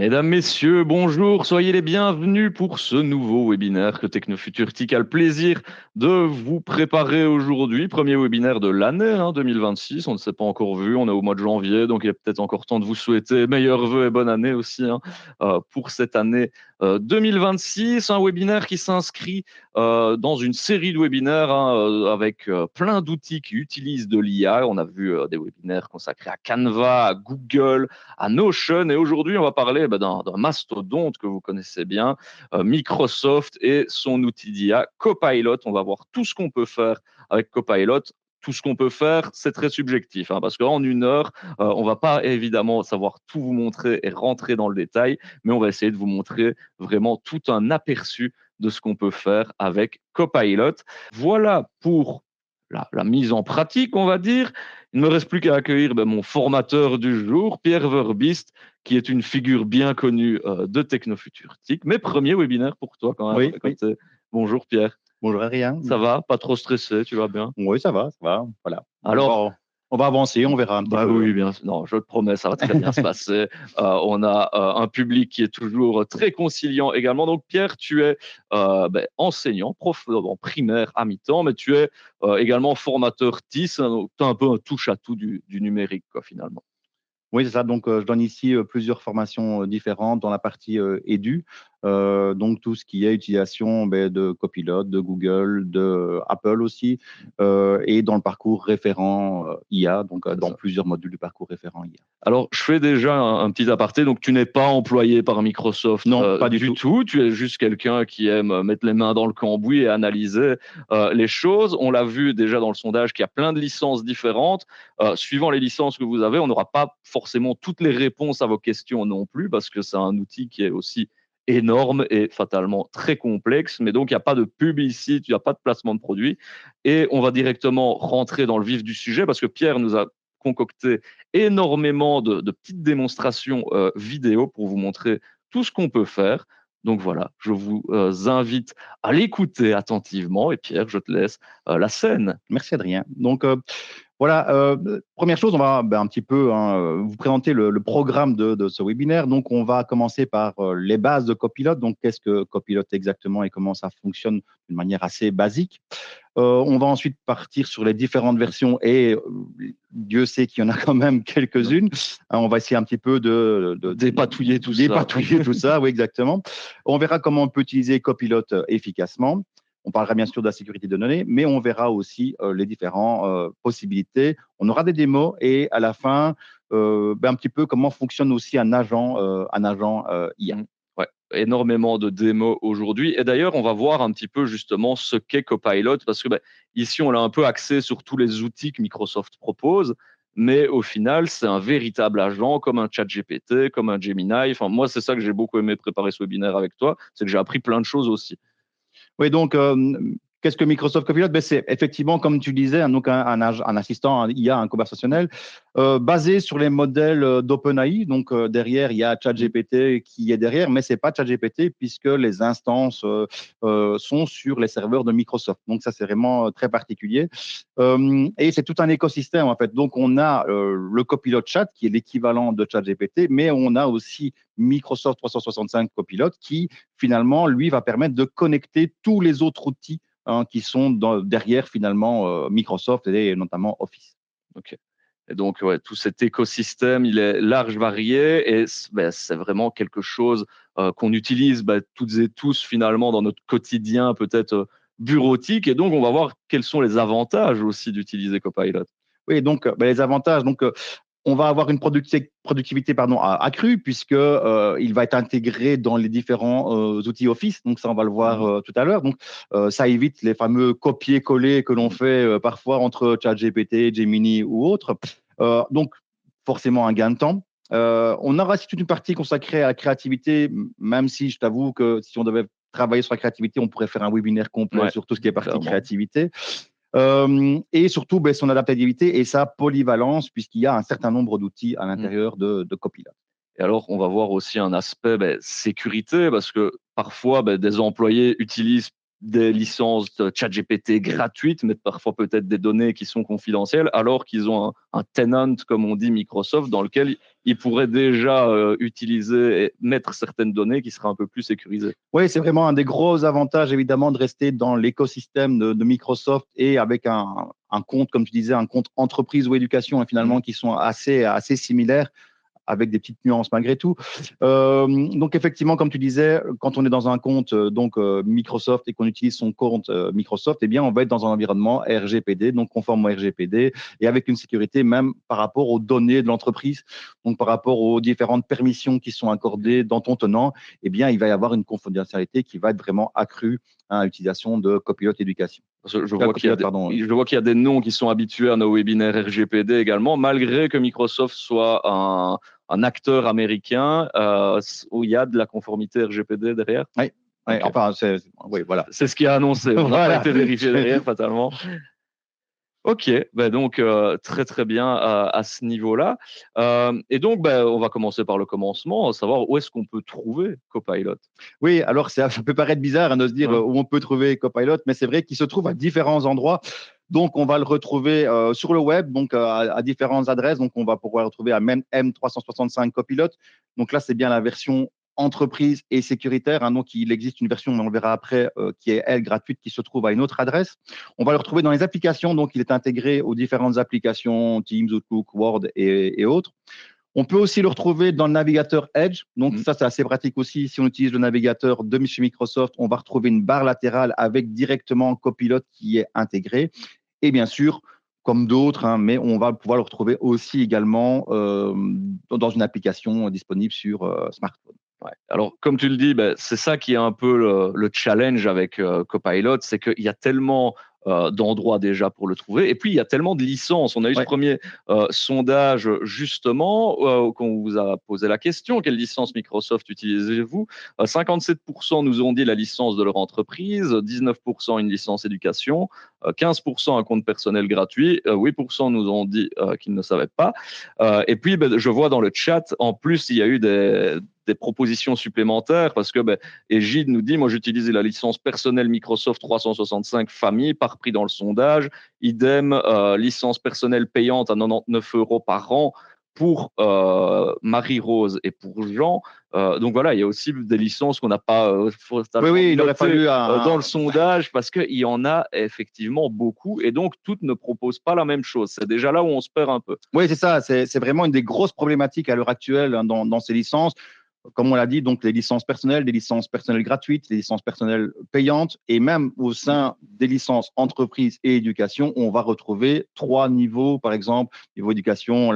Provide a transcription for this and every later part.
Mesdames, Messieurs, bonjour, soyez les bienvenus pour ce nouveau webinaire que Technofuturtique a le plaisir de vous préparer aujourd'hui. Premier webinaire de l'année 2026, on ne s'est pas encore vu, on est au mois de janvier, donc il est peut-être encore temps de vous souhaiter meilleurs vœux et bonne année aussi pour cette année 2026. Un webinaire qui s'inscrit dans une série de webinaires avec plein d'outils qui utilisent de l'IA. On a vu des webinaires consacrés à Canva, à Google, à Notion. Et aujourd'hui, on va parler d'un mastodonte que vous connaissez bien, Microsoft et son outil d'IA Copilot. On va voir tout ce qu'on peut faire avec Copilot. Tout ce qu'on peut faire, c'est très subjectif, parce qu'en une heure, on va pas évidemment savoir tout vous montrer et rentrer dans le détail, mais on va essayer de vous montrer vraiment tout un aperçu de ce qu'on peut faire avec Copilot. Voilà pour la mise en pratique, on va dire. Il ne me reste plus qu'à accueillir mon formateur du jour, Pierre Verbist, qui est une figure bien connue de Technofuturtique. Mes premiers webinaires pour toi quand même. Oui. Bonjour Pierre. Bonjour Adrien. Ça va? Pas trop stressé, tu vas bien? Oui, ça va. Voilà. Alors, On va avancer, on verra un petit bah peu. oui, bien sûr. Non, je te promets, ça va très bien se passer. On a un public qui est toujours très conciliant également. Donc, Pierre, tu es enseignant, prof en primaire à mi-temps, mais tu es également formateur TIS. Donc, tu as un peu un touche-à-tout du numérique, quoi, finalement. Oui, c'est ça. Donc, je donne ici plusieurs formations différentes dans la partie édu. Donc, tout ce qui est utilisation de Copilot, de Google, de Apple aussi, et dans le parcours référent IA, donc C'est dans ça. plusieurs modules du parcours référent IA. Alors, je fais déjà un petit aparté. Donc, tu n'es pas employé par Microsoft Non, pas du du tout. tout. Tu es juste quelqu'un qui aime mettre les mains dans le cambouis et analyser les choses. On l'a vu déjà dans le sondage qu'il y a plein de licences différentes. Suivant les licences que vous avez, on n'aura pas forcément toutes les réponses à vos questions non plus, parce que c'est un outil qui est aussi énorme et fatalement très complexe. Mais donc, il n'y a pas de pub ici, il n'y a pas de placement de produit. Et on va directement rentrer dans le vif du sujet, parce que Pierre nous a concocté énormément de petites démonstrations vidéo pour vous montrer tout ce qu'on peut faire. Donc voilà, je vous invite à l'écouter attentivement. Et Pierre, je te laisse la scène. Merci Adrien. Donc, voilà, première chose, on va un petit peu vous présenter le programme de ce webinaire. Donc, on va commencer par les bases de Copilot. Donc, qu'est-ce que Copilot exactement et comment ça fonctionne d'une manière assez basique. On va ensuite partir sur les différentes versions et Dieu sait qu'il y en a quand même quelques-unes. On va essayer un petit peu de dépatouiller tout ça. Oui, exactement. On verra comment on peut utiliser Copilot efficacement. On parlera bien sûr de la sécurité de données, mais on verra aussi les différentes possibilités. On aura des démos et à la fin, un petit peu comment fonctionne aussi un agent IA. Ouais, énormément de démos aujourd'hui. Et d'ailleurs, on va voir un petit peu justement ce qu'est Copilot, parce que ici, on l'a un peu axé sur tous les outils que Microsoft propose, mais au final, c'est un véritable agent comme un ChatGPT, comme un Gemini. Enfin, moi, c'est ça que j'ai beaucoup aimé préparer ce webinaire avec toi, c'est que j'ai appris plein de choses aussi. Oui, donc, qu'est-ce que Microsoft Copilot? C'est effectivement, comme tu disais, donc un assistant, un IA, un conversationnel, basé sur les modèles d'OpenAI. Donc, derrière, il y a ChatGPT qui est derrière, mais ce n'est pas ChatGPT puisque les instances sont sur les serveurs de Microsoft. Donc, ça, c'est vraiment très particulier. Et c'est tout un écosystème, en fait. Donc, on a le Copilot Chat, qui est l'équivalent de ChatGPT, mais on a aussi Microsoft 365 Copilot qui, finalement, lui, va permettre de connecter tous les autres outils qui sont derrière, finalement, Microsoft et notamment Office. Ok. Et donc, ouais, tout cet écosystème, il est large, varié, et c'est vraiment quelque chose qu'on utilise toutes et tous finalement dans notre quotidien, peut-être bureautique. Et donc, on va voir quels sont les avantages aussi d'utiliser Copilot. Oui, donc les avantages, donc on va avoir une productivité accrue puisque il va être intégré dans les différents outils Office. Donc ça, on va le voir tout à l'heure. Donc ça évite les fameux copier-coller que l'on fait parfois entre ChatGPT, Gemini ou autres. Donc forcément un gain de temps. On aura aussi toute une partie consacrée à la créativité, même si je t'avoue que si on devait travailler sur la créativité, on pourrait faire un webinaire complet sur tout ce qui est partie clairement. créativité. Et surtout son adaptabilité et sa polyvalence, puisqu'il y a un certain nombre d'outils à l'intérieur de Copilot. Et alors, on va voir aussi un aspect sécurité, parce que parfois, des employés utilisent des licences ChatGPT gratuites, mais parfois peut-être des données qui sont confidentielles, alors qu'ils ont un tenant, comme on dit Microsoft, dans lequel ils pourraient déjà utiliser et mettre certaines données qui seraient un peu plus sécurisées. Oui, c'est vraiment un des gros avantages, évidemment, de rester dans l'écosystème de Microsoft et avec un compte, comme tu disais, un compte entreprise ou éducation, hein, finalement, qui sont assez similaires, avec des petites nuances malgré tout. Donc effectivement, comme tu disais, quand on est dans un compte Microsoft et qu'on utilise son compte Microsoft, eh bien on va être dans un environnement RGPD, donc conforme au RGPD, et avec une sécurité même par rapport aux données de l'entreprise, donc par rapport aux différentes permissions qui sont accordées dans ton tenant, eh bien il va y avoir une confidentialité qui va être vraiment accrue à l'utilisation de Copilot Éducation. Je vois qu'il y a des noms qui sont habitués à nos webinaires RGPD également, malgré que Microsoft soit un acteur américain où il y a de la conformité RGPD derrière. Oui, okay. Enfin, oui, voilà. C'est ce qui a annoncé. On n'a pas été vérifié derrière, fatalement. Ok, donc très très bien à ce niveau-là. Et donc, on va commencer par le commencement, savoir où est-ce qu'on peut trouver Copilot. Oui, alors ça peut paraître bizarre de se dire où on peut trouver Copilot, mais c'est vrai qu'il se trouve à différents endroits. Donc, on va le retrouver sur le web, donc à différentes adresses. Donc, on va pouvoir le retrouver à même M365 Copilot. Donc là, c'est bien la version entreprise et sécuritaire. Donc, il existe une version, on le verra après, qui est, elle, gratuite, qui se trouve à une autre adresse. On va le retrouver dans les applications. Donc, il est intégré aux différentes applications Teams, Outlook, Word et autres. On peut aussi le retrouver dans le navigateur Edge. Donc, ça, c'est assez pratique aussi. Si on utilise le navigateur de chez Microsoft, on va retrouver une barre latérale avec directement Copilot qui est intégré. Et bien sûr, comme d'autres, mais on va pouvoir le retrouver aussi également dans une application disponible sur smartphone. Ouais. Alors, comme tu le dis, c'est ça qui est un peu le challenge avec Copilot, c'est qu'il y a tellement d'endroits déjà pour le trouver. Et puis, il y a tellement de licences. On a eu ce premier sondage, justement, où on vous a posé la question, quelle licence Microsoft utilisez-vous 57% nous ont dit la licence de leur entreprise, 19% une licence éducation, 15% un compte personnel gratuit, 8% nous ont dit qu'ils ne savaient pas. Et puis, je vois dans le chat, en plus, il y a eu des propositions supplémentaires parce que Egide nous dit, moi j'utilise la licence personnelle Microsoft 365 famille par prix dans le sondage, idem licence personnelle payante à 99 € par an pour Marie-Rose et pour Jean. Donc voilà, il y a aussi des licences qu'on n'a pas il aurait fallu dans le sondage parce qu'il y en a effectivement beaucoup et donc toutes ne proposent pas la même chose. C'est déjà là où on se perd un peu. Oui, c'est ça. C'est vraiment une des grosses problématiques à l'heure actuelle dans ces licences. Comme on l'a dit, donc les licences personnelles, des licences personnelles gratuites, des licences personnelles payantes, et même au sein des licences entreprise et éducation, on va retrouver 3 niveaux, par exemple, niveau éducation,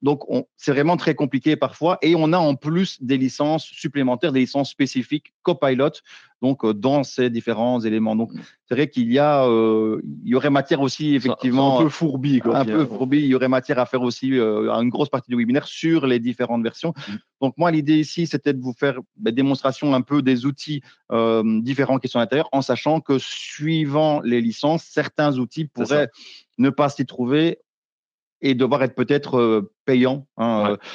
donc c'est vraiment très compliqué parfois, et on a en plus des licences supplémentaires, des licences spécifiques Copilot, donc dans ces différents éléments. Donc c'est vrai qu'il y aurait matière aussi effectivement un peu fourbi, quoi, il y aurait matière à faire aussi une grosse partie du webinaire sur les différentes versions. Donc moi l'idée ici c'était de vous faire démonstration un peu des outils différents qui sont à l'intérieur, en sachant que suivant les licences, certains outils pourraient ne pas s'y trouver et devoir être peut-être payant.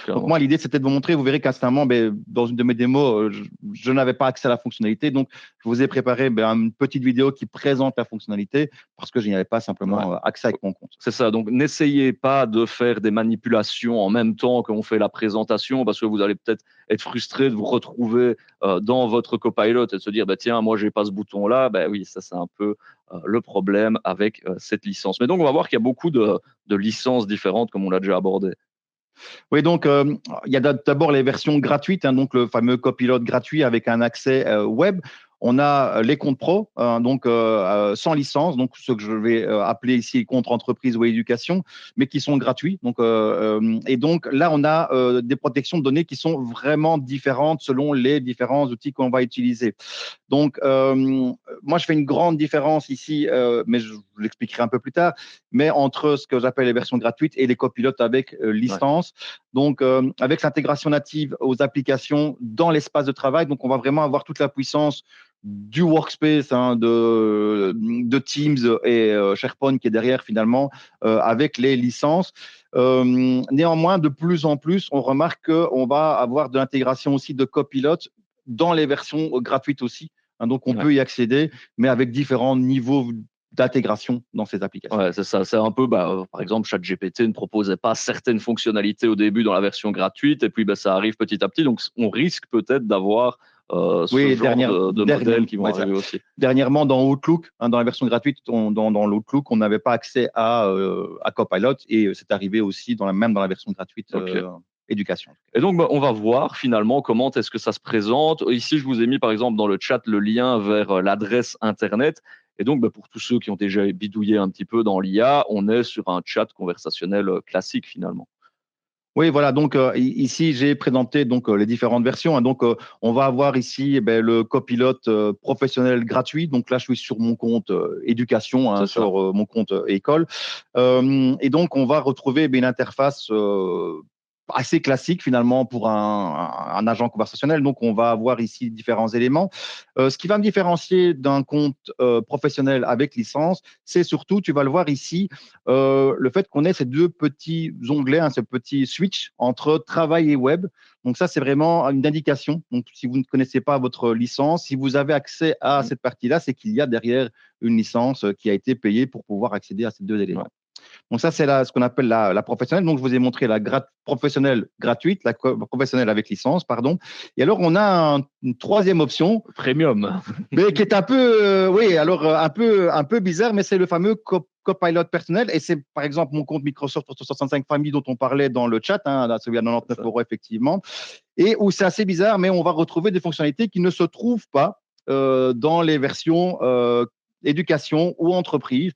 Donc moi, l'idée, c'était de vous montrer. Vous verrez qu'à ce moment, dans une de mes démos, je n'avais pas accès à la fonctionnalité. Donc, je vous ai préparé une petite vidéo qui présente la fonctionnalité parce que je n'y avais pas simplement accès avec mon compte. C'est ça. Donc, n'essayez pas de faire des manipulations en même temps qu'on fait la présentation parce que vous allez peut-être être frustré de vous retrouver dans votre Copilot et de se dire, tiens, moi, je n'ai pas ce bouton-là. Oui, ça, c'est un peu le problème avec cette licence. Mais donc, on va voir qu'il y a beaucoup de licences différentes, comme on l'a déjà abordé. Oui, donc il y a d'abord les versions gratuites, donc le fameux Copilot gratuit avec un accès web. On a les comptes pro, donc sans licence, donc ce que je vais appeler ici comptes entreprise ou éducation, mais qui sont gratuits. Donc, et donc là, on a des protections de données qui sont vraiment différentes selon les différents outils qu'on va utiliser. Donc, moi, je fais une grande différence ici, mais je vous l'expliquerai un peu plus tard, mais entre ce que j'appelle les versions gratuites et les copilotes avec licence. Donc, avec l'intégration native aux applications dans l'espace de travail, donc on va vraiment avoir toute la puissance du workspace, de Teams et SharePoint qui est derrière finalement, avec les licences. Néanmoins, de plus en plus, on remarque qu'on va avoir de l'intégration aussi de Copilot dans les versions gratuites aussi. Donc, on Ouais. peut y accéder, mais avec différents niveaux d'intégration dans ces applications. Ouais, c'est ça. C'est un peu, par exemple, ChatGPT ne proposait pas certaines fonctionnalités au début dans la version gratuite, et puis ça arrive petit à petit. Donc, on risque peut-être d'avoir ce Oui, genre de modèles qui vont ouais, ça. arriver aussi. Dernièrement, dans Outlook, dans la version gratuite, dans l'Outlook, on n'avait pas accès à Copilot, et c'est arrivé aussi même dans la version gratuite Ok. éducation. Et donc, on va voir finalement comment est-ce que ça se présente. Ici, je vous ai mis par exemple dans le chat le lien vers l'adresse Internet. Et donc, pour tous ceux qui ont déjà bidouillé un petit peu dans l'IA, on est sur un chat conversationnel classique finalement. Oui, voilà. Donc ici, j'ai présenté donc les différentes versions. Donc, on va avoir ici le copilote professionnel gratuit. Donc là, je suis sur mon compte éducation, C'est ça. sur mon compte école. Et donc, on va retrouver une interface assez classique finalement pour un agent conversationnel. Donc, on va avoir ici différents éléments. Ce qui va me différencier d'un compte professionnel avec licence, c'est surtout, tu vas le voir ici, le fait qu'on ait ces deux petits onglets, ce petit switch entre travail et web. Donc ça, c'est vraiment une indication. Donc, si vous ne connaissez pas votre licence, si vous avez accès à Mhm. cette partie-là, c'est qu'il y a derrière une licence qui a été payée pour pouvoir accéder à ces deux Ouais. éléments. Donc ça, c'est ce qu'on appelle la professionnelle. Donc, je vous ai montré la professionnelle gratuite, la professionnelle avec licence, pardon. Et alors, on a une troisième option, Premium. mais qui est un peu, oui, alors un peu bizarre, mais c'est le fameux Copilot personnel. Et c'est par exemple mon compte Microsoft 365 Family dont on parlait dans le chat, là, celui à 99 euros effectivement, et où c'est assez bizarre, mais on va retrouver des fonctionnalités qui ne se trouvent pas dans les versions éducation ou entreprise,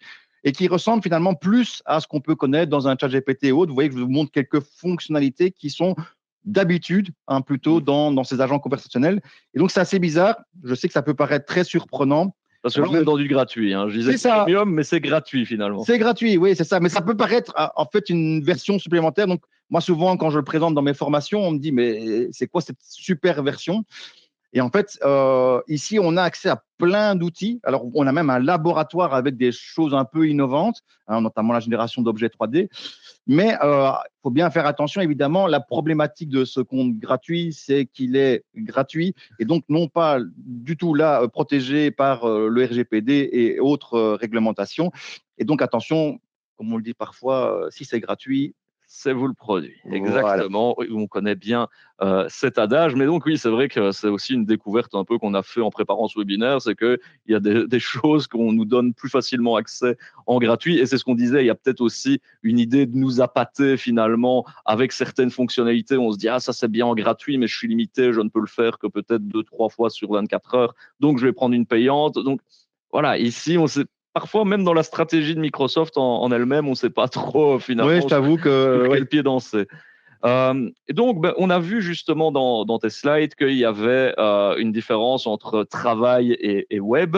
et qui ressemblent finalement plus à ce qu'on peut connaître dans un chat GPT ou autre. Vous voyez que je vous montre quelques fonctionnalités qui sont d'habitude plutôt Mhm. dans ces agents conversationnels. Et donc, c'est assez bizarre. Je sais que ça peut paraître très surprenant. Parce que là, on est dans du gratuit, hein. Je disais C'est ça, premium, mais c'est gratuit finalement. c'est gratuit, oui, c'est ça. Mais ça peut paraître en fait une version supplémentaire. Donc, moi, souvent, quand je le présente dans mes formations, on me dit, mais c'est quoi cette super version? Et en fait, ici, on a accès à plein d'outils. Alors, on a même un laboratoire avec des choses un peu innovantes, notamment la génération d'objets 3D. Mais il faut bien faire attention, évidemment. La problématique de ce compte gratuit, c'est qu'il est gratuit et donc non pas du tout là protégé par le RGPD et autres réglementations. Et donc, attention, comme on le dit parfois, si c'est gratuit, C'est vous le produit. voilà. Exactement. Oui, on connaît bien cet adage. Mais donc, oui, c'est vrai que c'est aussi une découverte un peu qu'on a fait en préparant ce webinaire. C'est qu'il y a des choses qu'on nous donne plus facilement accès en gratuit. Et c'est ce qu'on disait. Il y a peut-être aussi une idée de nous appâter finalement avec certaines fonctionnalités. On se dit, ah, ça c'est bien en gratuit, mais je suis limité. Je ne peux le faire que peut-être 2, 3 fois sur 24 heures. Donc, je vais prendre une payante. Donc, voilà, ici, on sait parfois, même dans la stratégie de Microsoft en elle-même, on ne sait pas trop Oui, je finalement t'avoue que sur oui. quel pied danser. Et donc, on a vu justement dans tes slides qu'il y avait une différence entre travail et web.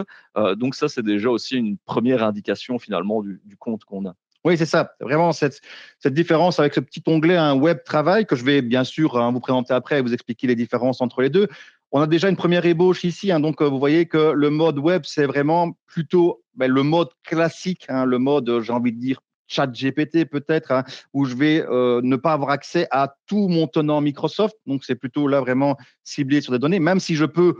Donc ça, c'est déjà aussi une première indication finalement du compte qu'on a. Oui, c'est ça. Vraiment, cette différence avec ce petit onglet, un web travail, que je vais bien sûr vous présenter après et vous expliquer les différences entre les deux. On a déjà une première ébauche ici. Donc, vous voyez que le mode web, c'est vraiment plutôt le mode classique, le mode, j'ai envie de dire, chat GPT peut-être, où je vais ne pas avoir accès à tout mon tenant Microsoft. Donc, c'est plutôt là vraiment ciblé sur des données, même si je peux,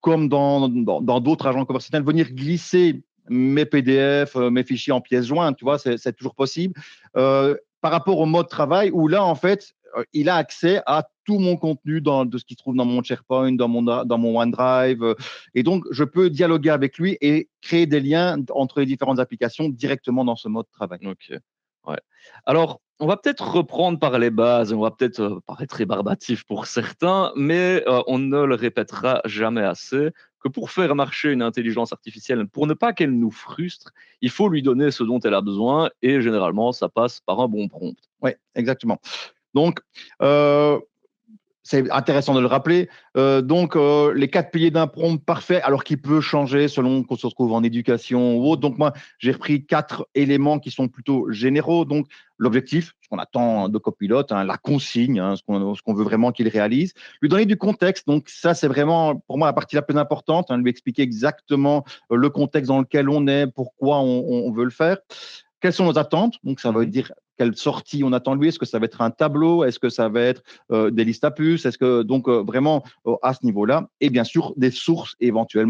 comme dans d'autres agents conversationnels, venir glisser mes PDF, mes fichiers en pièces jointes, tu vois, c'est toujours possible. Par rapport au mode travail, où là, en fait, il a accès à tout mon contenu de ce qu'il trouve dans mon SharePoint, dans mon OneDrive. Et donc, je peux dialoguer avec lui et créer des liens entre les différentes applications directement dans ce mode travail. Ok. Ouais. Alors, on va peut-être reprendre par les bases. On va peut-être paraître rébarbatif pour certains, mais on ne le répétera jamais assez que pour faire marcher une intelligence artificielle, pour ne pas qu'elle nous frustre, il faut lui donner ce dont elle a besoin et généralement, ça passe par un bon prompt. Oui, exactement. Donc, euh, c'est intéressant de le rappeler. Donc, les 4 piliers d'un prompt parfait, alors qu'il peut changer selon qu'on se retrouve en éducation ou autre. Donc, moi, j'ai repris 4 éléments qui sont plutôt généraux. Donc, l'objectif, ce qu'on attend de copilote, la consigne, ce qu'on veut vraiment qu'il réalise. Lui donner du contexte. Donc, ça, c'est vraiment, pour moi, la partie la plus importante. Lui expliquer exactement le contexte dans lequel on est, pourquoi on veut le faire. Quelles sont nos attentes? Donc, ça veut Mhm. dire quelle sortie on attend de lui. Est-ce que ça va être un tableau? Est-ce que ça va être des listes à puces? Est-ce que donc vraiment à ce niveau-là, et bien sûr des sources éventuelles,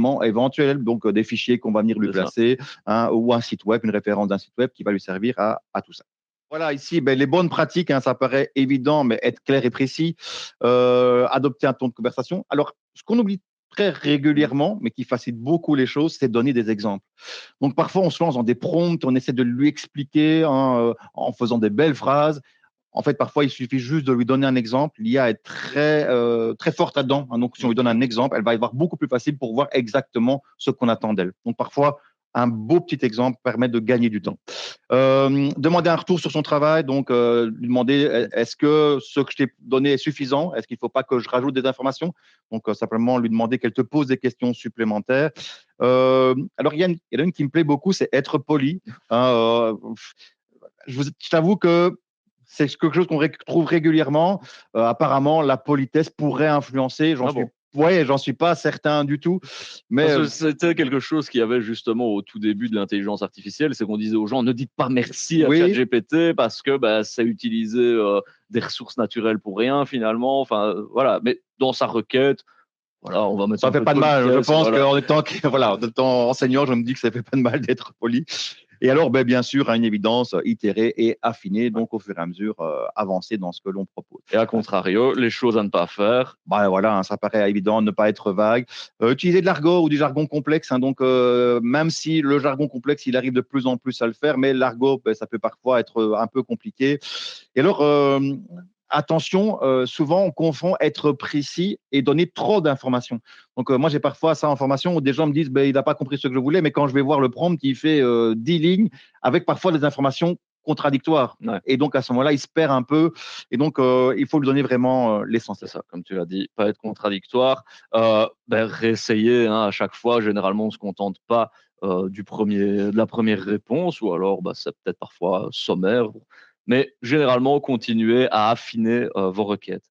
donc des fichiers qu'on va venir lui C'est ça. placer, hein, ou un site web, une référence d'un site web qui va lui servir à tout ça. Voilà, ici, ben, les bonnes pratiques, hein, ça paraît évident, mais être clair et précis, adopter un ton de conversation. Alors, ce qu'on oublie très régulièrement, mais qui facilite beaucoup les choses, c'est donner des exemples. Donc, parfois, on se lance dans des prompts, on essaie de lui expliquer, hein, en faisant des belles phrases. En fait, parfois, il suffit juste de lui donner un exemple. L'IA est très forte là-dedans, hein. Donc, si on lui donne un exemple, elle va y avoir beaucoup plus facile pour voir exactement ce qu'on attend d'elle. Donc, parfois, un beau petit exemple permet de gagner du temps. Demander un retour sur son travail, donc lui demander est-ce que ce que je t'ai donné est suffisant? Est-ce qu'il ne faut pas que je rajoute des informations? Donc, simplement lui demander qu'elle te pose des questions supplémentaires. Alors, il y en a une qui me plaît beaucoup, c'est être poli, hein. Je t'avoue que c'est quelque chose qu'on retrouve régulièrement. Apparemment, la politesse pourrait influencer. Ah bon? J'en suis pas certain du tout. Mais Parce que c'était quelque chose qu'il y avait justement au tout début de l'intelligence artificielle, c'est qu'on disait aux gens ne dites pas merci à oui, ChatGPT parce que bah, ça utilisait des ressources naturelles pour rien finalement. Enfin voilà, mais dans sa requête, voilà, on va mettre ça un fait peu de pas de mal. Je politesse, pense voilà. qu'en étant, voilà, en étant enseignant, je me dis que ça fait pas de mal d'être poli. Et alors, ben, bien sûr, à une évidence, itérer et affiner, Ouais. donc au fur et à mesure, avancer dans ce que l'on propose. Et à contrario, les choses à ne pas faire. Bah voilà, hein, ça paraît évident, ne pas être vague. Utiliser de l'argot ou du jargon complexe, hein, donc même si le jargon complexe, il arrive de plus en plus à le faire, mais l'argot, ben, ça peut parfois être un peu compliqué. Et alors, attention, souvent on confond être précis et donner trop d'informations. Donc moi j'ai parfois ça en formation où des gens me disent ben, il n'a pas compris ce que je voulais, mais quand je vais voir le prompt, il fait 10 lignes avec parfois des informations contradictoires. Ouais, Et donc à ce moment-là, il se perd un peu. Et donc il faut lui donner vraiment c'est l'essentiel. ça, comme tu l'as dit, pas être contradictoire. Ben, réessayer hein, à chaque fois. Généralement, on ne se contente pas de la première réponse, ou alors bah, c'est peut-être parfois sommaire. Mais généralement, continuez à affiner vos requêtes.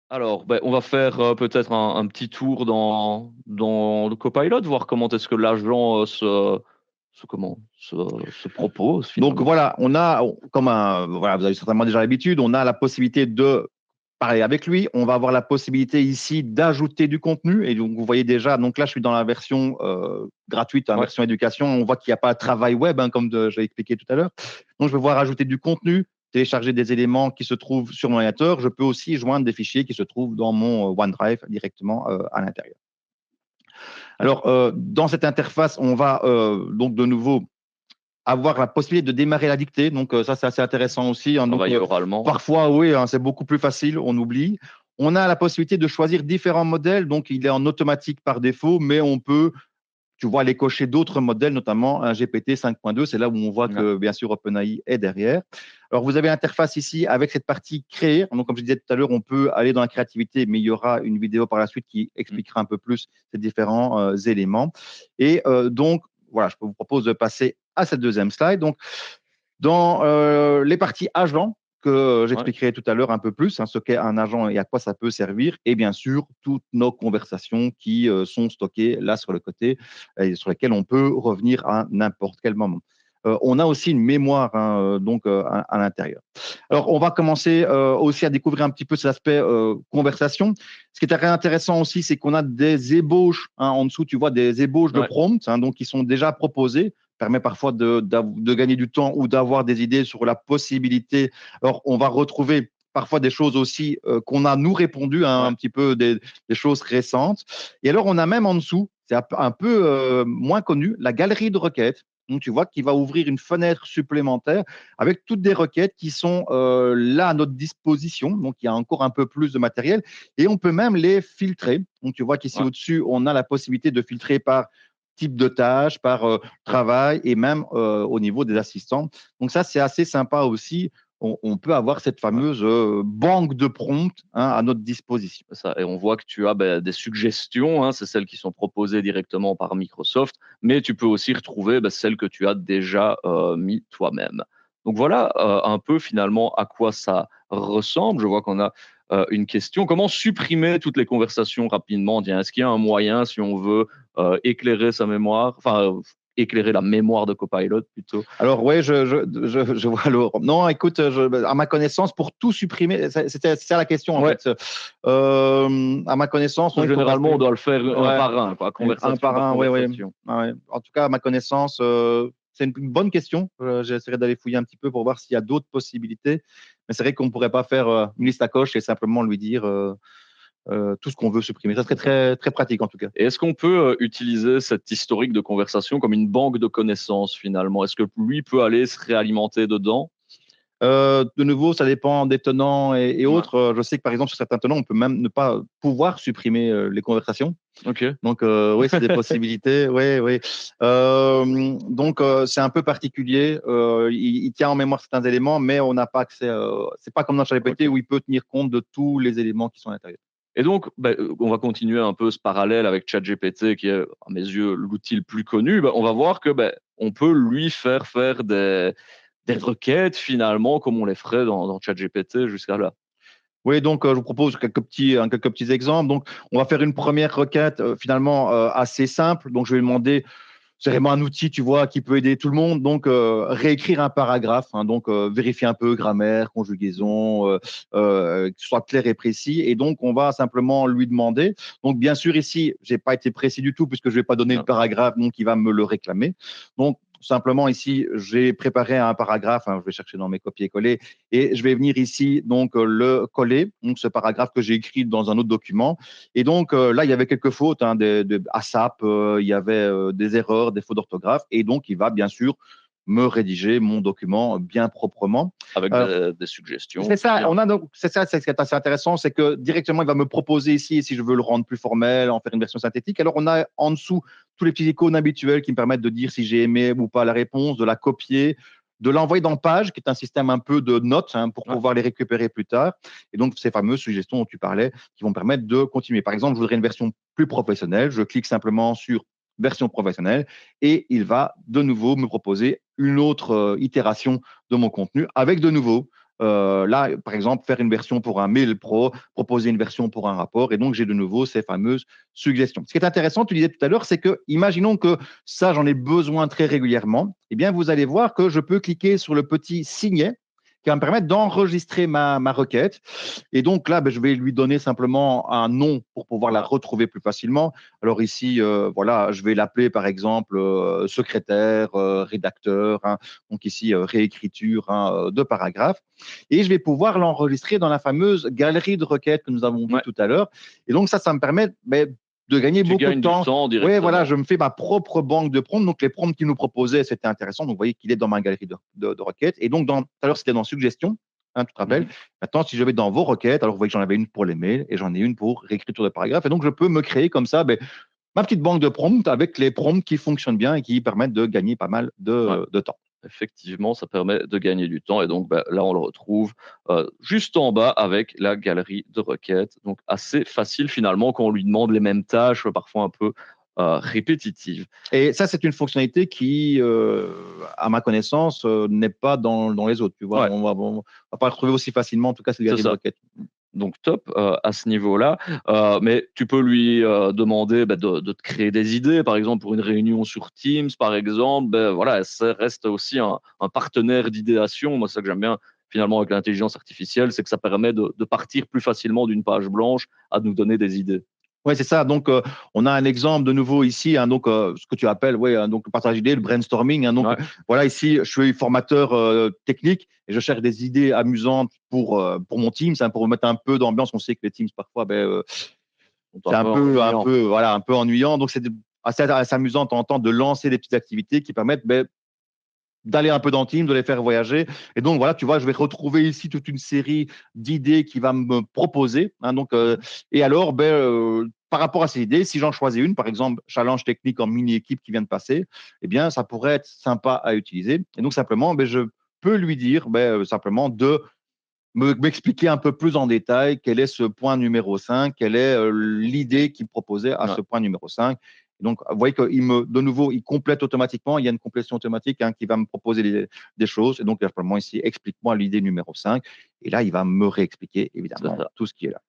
Alors, ben, on va faire peut-être un petit tour dans le Copilot, voir comment est-ce que l'agent se propose Donc finalement. voilà, voilà, vous avez certainement déjà l'habitude, on a la possibilité de parler avec lui. On va avoir la possibilité ici d'ajouter du contenu. Et donc, vous voyez déjà, donc là, je suis dans la version gratuite, la Ouais. version éducation. On voit qu'il n'y a pas de travail web, hein, comme j'ai expliqué tout à l'heure. Donc, je vais pouvoir ajouter du contenu, télécharger des éléments qui se trouvent sur mon ordinateur. Je peux aussi joindre des fichiers qui se trouvent dans mon OneDrive directement à l'intérieur. Alors, dans cette interface, on va donc de nouveau avoir la possibilité de démarrer la dictée. Donc, ça, c'est assez intéressant aussi, hein. Donc, Travailler oralement. parfois, oui, hein, c'est beaucoup plus facile, on oublie. On a la possibilité de choisir différents modèles. Donc, il est en automatique par défaut, mais on peut, tu vois, aller cocher d'autres modèles, notamment un GPT 5.2. C'est là où on voit Ouais. que, bien sûr, OpenAI est derrière. Alors, vous avez l'interface ici avec cette partie créer. Donc, comme je disais tout à l'heure, on peut aller dans la créativité, mais il y aura une vidéo par la suite qui expliquera un peu plus ces différents éléments. Et donc, voilà, je vous propose de passer à cette deuxième slide. Donc, dans les parties agents, que Ouais. j'expliquerai tout à l'heure un peu plus, hein, ce qu'est un agent et à quoi ça peut servir, et bien sûr, toutes nos conversations qui sont stockées là sur le côté et sur lesquelles on peut revenir à n'importe quel moment. On a aussi une mémoire hein, donc à l'intérieur. Alors, on va commencer aussi à découvrir un petit peu cet aspect conversation. Ce qui est très intéressant aussi, c'est qu'on a des ébauches hein, en dessous, tu vois, des ébauches de Ouais. prompts, hein, donc qui sont déjà proposées, permet parfois de gagner du temps ou d'avoir des idées sur la possibilité. Alors, on va retrouver parfois des choses aussi qu'on a nous répondu, hein, Ouais. un petit peu des choses récentes. Et alors, on a même en dessous, c'est un peu moins connu, la galerie de requêtes. Donc, tu vois, qui va ouvrir une fenêtre supplémentaire avec toutes des requêtes qui sont là à notre disposition. Donc, il y a encore un peu plus de matériel et on peut même les filtrer. Donc, tu vois qu'ici Ouais. au-dessus, on a la possibilité de filtrer par type de tâche, par travail et même au niveau des assistants. Donc, ça, c'est assez sympa aussi. On peut avoir cette Ouais. fameuse banque de prompts hein, à notre disposition. C'est ça. Et on voit que tu as ben, des suggestions, hein, c'est celles qui sont proposées directement par Microsoft, mais tu peux aussi retrouver ben, celles que tu as déjà mis toi-même. Donc voilà un peu finalement à quoi ça ressemble. Je vois qu'on a une question. Comment supprimer toutes les conversations rapidement? Tiens, est-ce qu'il y a un moyen, si on veut éclairer sa mémoire, enfin éclairer la mémoire de Copilot plutôt. Alors, ouais, je vois le. Non, écoute, à ma connaissance, pour tout supprimer, c'était ça la question, en Ouais. fait. À ma connaissance, non, il faut Généralement, on passer doit le faire un ouais, par un, quoi, un conversation par par un, ouais, ouais. conversation. Ouais. En tout cas, à ma connaissance, c'est une bonne question. J'essaierai d'aller fouiller un petit peu pour voir s'il y a d'autres possibilités. Mais c'est vrai qu'on ne pourrait pas faire une liste à coche et simplement lui dire tout ce qu'on veut supprimer. Ça serait très, très pratique, en tout cas. Et est-ce qu'on peut utiliser cet historique de conversation comme une banque de connaissances finalement? Est-ce que lui peut aller se réalimenter dedans? De nouveau, ça dépend des tenants et Ouais. autres. Je sais que par exemple, sur certains tenants, on peut même ne pas pouvoir supprimer les conversations. Ok. Donc, oui, c'est des possibilités. Oui, oui. Donc, c'est un peu particulier. Il tient en mémoire certains éléments, mais on n'a pas accès. C'est pas comme dans ChatGPT Ok. où il peut tenir compte de tous les éléments qui sont à l'intérieur. Et donc, on va continuer un peu ce parallèle avec ChatGPT, qui est, à mes yeux, l'outil le plus connu. On va voir que on peut lui faire des requêtes finalement, comme on les ferait dans ChatGPT jusqu'à là. Oui, donc je vous propose quelques petits exemples. Donc, on va faire une première requête finalement assez simple. Donc, je vais demander. C'est vraiment un outil, tu vois, qui peut aider tout le monde. Donc, réécrire un paragraphe, hein, donc vérifier un peu grammaire, conjugaison, que ce soit clair et précis. Et donc, on va simplement lui demander. Donc, bien sûr, ici, j'ai pas été précis du tout puisque je vais pas donner le Non. paragraphe, donc il va me le réclamer. Donc, simplement ici, j'ai préparé un paragraphe. Hein, je vais chercher dans mes copier-coller et je vais venir ici donc le coller. Donc, ce paragraphe que j'ai écrit dans un autre document. Et donc là, il y avait quelques fautes, hein, ASAP, il y avait des erreurs, des fautes d'orthographe, et donc il va bien sûr me rédiger mon document bien proprement. Avec Euh, des suggestions c'est ça, aussi, hein. c'est ça, c'est ce qui est assez intéressant, c'est que directement il va me proposer ici, si je veux le rendre plus formel, en faire une version synthétique. Alors on a en dessous tous les petits icônes habituels qui me permettent de dire si j'ai aimé ou pas la réponse, de la copier, de l'envoyer dans Page, qui est un système un peu de notes hein, pour Ouais. pouvoir les récupérer plus tard. Et donc ces fameuses suggestions dont tu parlais, qui vont permettre de continuer. Par exemple, je voudrais une version plus professionnelle, je clique simplement sur version professionnelle et il va de nouveau me proposer une autre itération de mon contenu avec de nouveau là, par exemple, faire une version pour un mail pro, proposer une version pour un rapport, et donc j'ai de nouveau ces fameuses suggestions. Ce qui est intéressant, tu disais tout à l'heure, c'est que, imaginons que ça, j'en ai besoin très régulièrement, eh bien, vous allez voir que je peux cliquer sur le petit signet qui va me permettre d'enregistrer ma requête. Et donc là, je vais lui donner simplement un nom pour pouvoir la retrouver plus facilement. Alors ici, voilà, je vais l'appeler par exemple secrétaire, rédacteur, hein, donc ici réécriture hein, de paragraphes. Et je vais pouvoir l'enregistrer dans la fameuse galerie de requêtes que nous avons vue Ouais. tout à l'heure. Et donc ça me permet de gagner Tu beaucoup de gagnes du temps. temps Oui, voilà, je directement. me fais ma propre banque de prompts. Donc, les prompts qu'il nous proposait, c'était intéressant. Donc, vous voyez qu'il est dans ma galerie de requêtes. Et donc, tout à l'heure, c'était dans suggestions. Hein, tu te rappelles. Mhm. Maintenant, si je vais dans vos requêtes, alors vous voyez que j'en avais une pour les mails et j'en ai une pour réécriture de paragraphes. Et donc, je peux me créer comme ça ma petite banque de prompts avec les prompts qui fonctionnent bien et qui permettent de gagner pas mal Ouais. de temps. Effectivement, ça permet de gagner du temps. Et donc, là, on le retrouve juste en bas avec la galerie de requêtes. Donc, assez facile finalement quand on lui demande les mêmes tâches, parfois un peu répétitives. Et ça, c'est une fonctionnalité qui, à ma connaissance, n'est pas dans les autres. Tu vois, Ouais, on va pas le retrouver aussi facilement, en tout cas, cette c'est galerie de ça. requêtes. Donc top à ce niveau-là. Mais tu peux lui demander de te créer des idées, par exemple pour une réunion sur Teams, par exemple. Voilà, ça reste aussi un partenaire d'idéation. Moi, c'est ça que j'aime bien finalement avec l'intelligence artificielle, c'est que ça permet de partir plus facilement d'une page blanche à nous donner des idées. Oui, c'est ça. Donc, on a un exemple de nouveau ici, hein, donc ce que tu appelles, ouais, hein, donc le partage d'idées, le brainstorming. Hein, donc, Ouais, voilà, ici, je suis formateur technique et je cherche des idées amusantes pour mon Teams, hein, pour mettre un peu d'ambiance. On sait que les Teams, parfois, c'est un c'est peu ennuyant. voilà, un peu ennuyant. Donc, c'est assez amusant de temps en temps de lancer des petites activités qui permettent d'aller un peu dans Teams, de les faire voyager. Et donc, voilà, tu vois, je vais retrouver ici toute une série d'idées qu'il va me proposer. Hein, donc, et alors, par rapport à ces idées, si j'en choisis une, par exemple, challenge technique en mini-équipe qui vient de passer, eh bien, ça pourrait être sympa à utiliser. Et donc, simplement, je peux lui dire simplement de m'expliquer un peu plus en détail quel est ce point numéro 5, quelle est l'idée qu'il proposait à Ouais. ce point numéro 5. Donc, vous voyez de nouveau, il complète automatiquement. Il y a une complétion automatique hein, qui va me proposer des choses. Et donc, simplement ici, explique-moi l'idée numéro 5. Et là, il va me réexpliquer, C'est évidemment, ça. tout ce qui est là.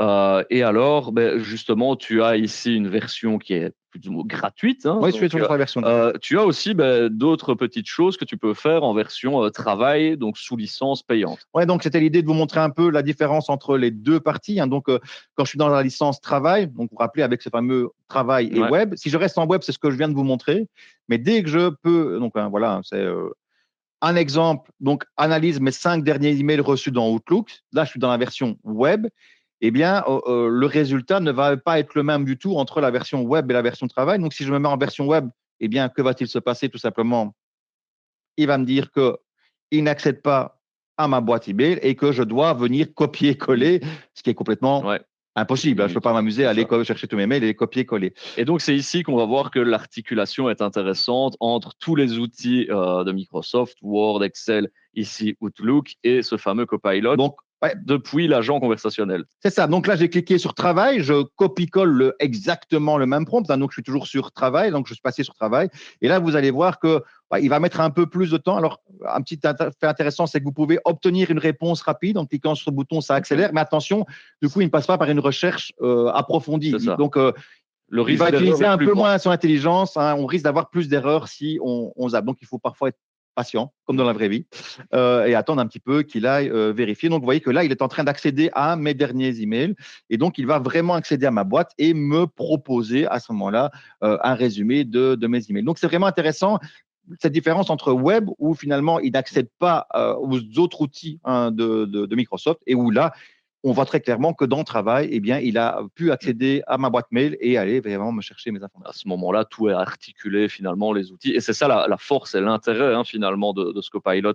Et alors, justement, tu as ici une version qui est plus ou moins gratuite, hein, Oui, je donc, suis toujours sur la version. tu as aussi d'autres petites choses que tu peux faire en version travail, donc sous licence payante. Ouais, donc c'était l'idée de vous montrer un peu la différence entre les deux parties, hein. Donc, quand je suis dans la licence travail, donc vous vous rappelez avec ce fameux travail et Ouais, web, si je reste en web, c'est ce que je viens de vous montrer. Mais dès que je peux, donc voilà, c'est un exemple, donc analyse mes 5 derniers emails reçus dans Outlook. Là, je suis dans la version web. Eh bien, le résultat ne va pas être le même du tout entre la version web et la version travail. Donc, si je me mets en version web, eh bien, que va-t-il se passer? Tout simplement, il va me dire qu'il n'accède pas à ma boîte email et que je dois venir mmh, copier-coller, ce qui est complètement ouais, impossible, hein. Je ne peux pas m'amuser c'est à aller ça. chercher tous mes mails et les copier-coller. Et donc, c'est ici qu'on va voir que l'articulation est intéressante entre tous les outils de Microsoft, Word, Excel, ici Outlook, et ce fameux Copilot Donc, ouais, depuis l'agent conversationnel. c'est ça. Donc là, j'ai cliqué sur travail, je copie-colle exactement le même prompt, hein. Donc, je suis toujours sur travail, donc je suis passé sur travail. Et là, vous allez voir que il va mettre un peu plus de temps. Alors, un petit fait intéressant, c'est que vous pouvez obtenir une réponse rapide en cliquant sur le bouton, ça OK, accélère. Mais attention, du coup, il ne passe pas par une recherche c'est approfondie. ça. Donc, Le il risque va d'erreur utiliser est un plus peu grand. moins son intelligence, hein. On risque d'avoir plus d'erreurs si on zappe. Donc, il faut parfois être patient, comme dans Mmh. la vraie vie, et attendre un petit peu qu'il aille vérifier. Donc, vous voyez que là, il est en train d'accéder à mes derniers emails. Et donc, il va vraiment accéder à ma boîte et me proposer à ce moment-là un résumé de mes emails. Donc, c'est vraiment intéressant cette différence entre web où finalement il n'accède pas aux autres outils, hein, de Microsoft et où là, on voit très clairement que dans le travail, eh bien, il a pu Mmh. accéder à ma boîte mail et aller vraiment me chercher mes À informations. ce moment-là, tout est articulé finalement, les outils. Et c'est ça la force et l'intérêt hein, finalement de ce Copilot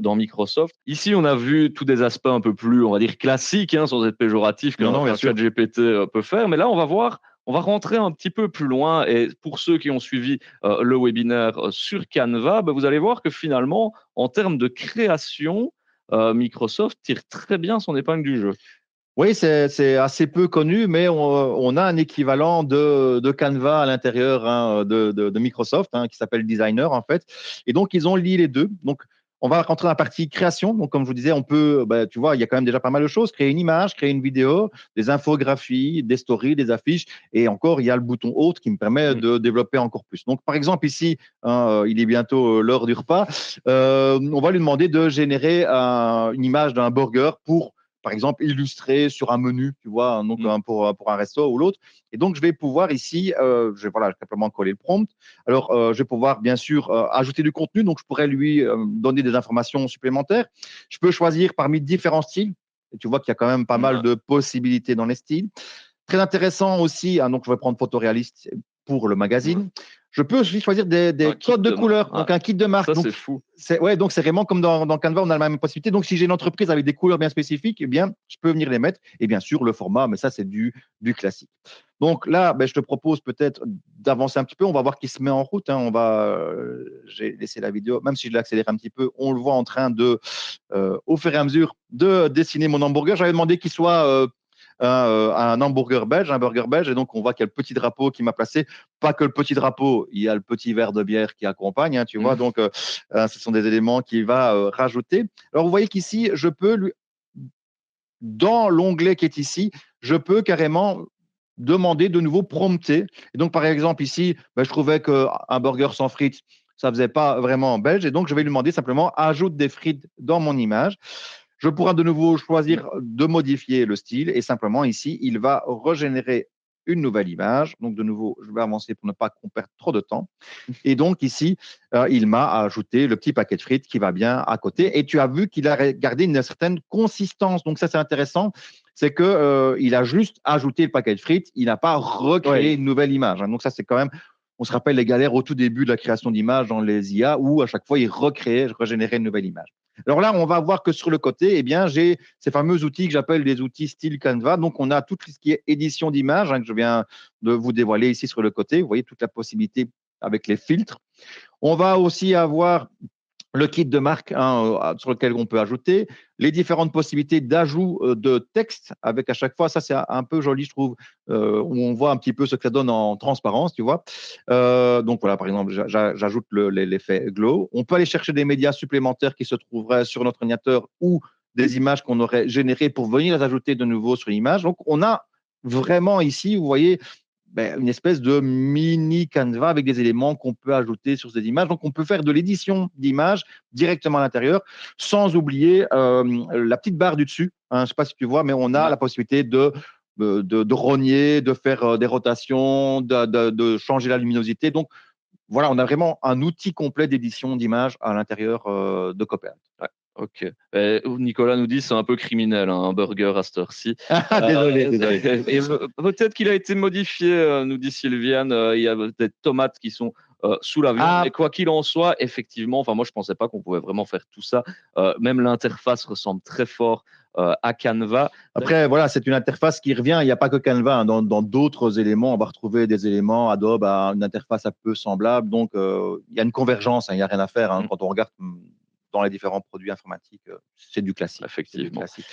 dans Microsoft. Ici, on a vu tous des aspects un peu plus, on va dire, classiques, hein, sans être péjoratif, Non, non, bien qu'un chat sûr. GPT peut faire. Mais là, on va voir, on va rentrer un petit peu plus loin. Et pour ceux qui ont suivi le webinaire sur Canva, vous allez voir que finalement, en termes de création, Microsoft tire très bien son épingle du jeu. Oui, c'est assez peu connu, mais on a un équivalent de Canva à l'intérieur, hein, de Microsoft, hein, qui s'appelle Designer en fait. Et donc, ils ont lié les deux. Donc, on va rentrer dans la partie création. Donc, comme je vous disais, on peut, tu vois, il y a quand même déjà pas mal de choses. Créer une image, créer une vidéo, des infographies, des stories, des affiches. Et encore, il y a le bouton autre qui me permet Mm. de développer encore plus. Donc, par exemple, ici, hein, il est bientôt l'heure du repas. On va lui demander de générer une image d'un burger pour par exemple, illustré sur un menu, tu vois, donc Mm. pour un resto ou l'autre. Et donc, je vais pouvoir ici, je vais voilà, simplement coller le prompt. Alors, je vais pouvoir, bien sûr, ajouter du contenu. Donc, je pourrais lui donner des informations supplémentaires. Je peux choisir parmi différents styles. Et tu vois qu'il y a quand même pas mal Ouais. de possibilités dans les styles. Très intéressant aussi, hein, donc je vais prendre photoréaliste pour le Ouais. magazine. Je peux aussi choisir Un des kit codes de de marque. couleurs, Ouais. donc un kit de marque. Ça, Donc, c'est fou. c'est ouais, donc c'est vraiment comme dans Canva, on a la même possibilité. Donc, si j'ai une entreprise avec des couleurs bien spécifiques, eh bien, je peux venir les mettre. Et bien sûr, le format, mais ça, c'est du classique. Donc là, je te propose peut-être d'avancer un petit peu. On va voir qui se met en route, hein. J'ai laissé la vidéo, même si je l'accélère un petit peu, on le voit en train de, au fur et à mesure, de dessiner mon hamburger. J'avais demandé qu'il soit un hamburger belge, un burger belge. Et donc, on voit qu'il y a le petit drapeau qui m'a placé. Pas que le petit drapeau, il y a le petit verre de bière qui accompagne, hein, tu vois. Mm. Donc, ce sont des éléments qu'il va rajouter. Alors, vous voyez qu'ici, je peux lui, dans l'onglet qui est ici, je peux carrément demander de nouveau prompter. Et donc, par exemple, ici, je trouvais qu'un burger sans frites, ça faisait pas vraiment belge. Et donc, je vais lui demander simplement ajoute des frites dans mon image. Je pourrai de nouveau choisir de modifier le style et simplement ici, il va régénérer une nouvelle image. Donc, de nouveau, je vais avancer pour ne pas qu'on perde trop de temps. Et donc, ici, il m'a ajouté le petit paquet de frites qui va bien à côté. Et tu as vu qu'il a gardé une certaine consistance. Donc, ça, c'est intéressant. C'est que il a juste ajouté le paquet de frites. Il n'a pas recréé Ouais. une nouvelle image, hein. Donc, ça, c'est quand même. On se rappelle les galères au tout début de la création d'images dans les IA où à chaque fois, il recréait, régénérait une nouvelle image. Alors là, on va voir que sur le côté, eh bien, j'ai ces fameux outils que j'appelle des outils style Canva. Donc, on a tout ce qui est édition d'images, hein, que je viens de vous dévoiler ici sur le côté. Vous voyez toute la possibilité avec les filtres. On va aussi avoir le kit de marque, hein, sur lequel on peut ajouter les différentes possibilités d'ajout de texte avec à chaque fois, ça c'est un peu joli, je trouve, où on voit un petit peu ce que ça donne en transparence, tu vois. Donc voilà, par exemple, j'ajoute l'effet glow. On peut aller chercher des médias supplémentaires qui se trouveraient sur notre ordinateur ou des images qu'on aurait générées pour venir les ajouter de nouveau sur l'image. Donc, on a vraiment ici, vous voyez, une espèce de mini canevas avec des éléments qu'on peut ajouter sur ces images. Donc, on peut faire de l'édition d'images directement à l'intérieur, sans oublier la petite barre du dessus. Hein, je ne sais pas si tu vois, mais on a la possibilité de rogner, de faire des rotations, de changer la luminosité. Donc, voilà, on a vraiment un outil complet d'édition d'images à l'intérieur de Copperl. Ouais, ok. Nicolas nous dit c'est un peu criminel, hein, un burger à cette heure-ci. Désolé. Et peut-être qu'il a été modifié, nous dit Sylviane. Il y a des tomates qui sont sous la viande. Mais quoi qu'il en soit, effectivement, enfin moi je pensais pas qu'on pouvait vraiment faire tout ça. Même l'interface ressemble très fort à Canva. Après, voilà, c'est une interface qui revient. Il n'y a pas que Canva. Hein. Dans d'autres éléments, on va retrouver des éléments. Adobe a une interface un peu semblable. Donc, il y a une convergence. Hein. Il n'y a rien à faire. Hein. Quand on regarde dans les différents produits informatiques, c'est du classique. Effectivement. Du classique.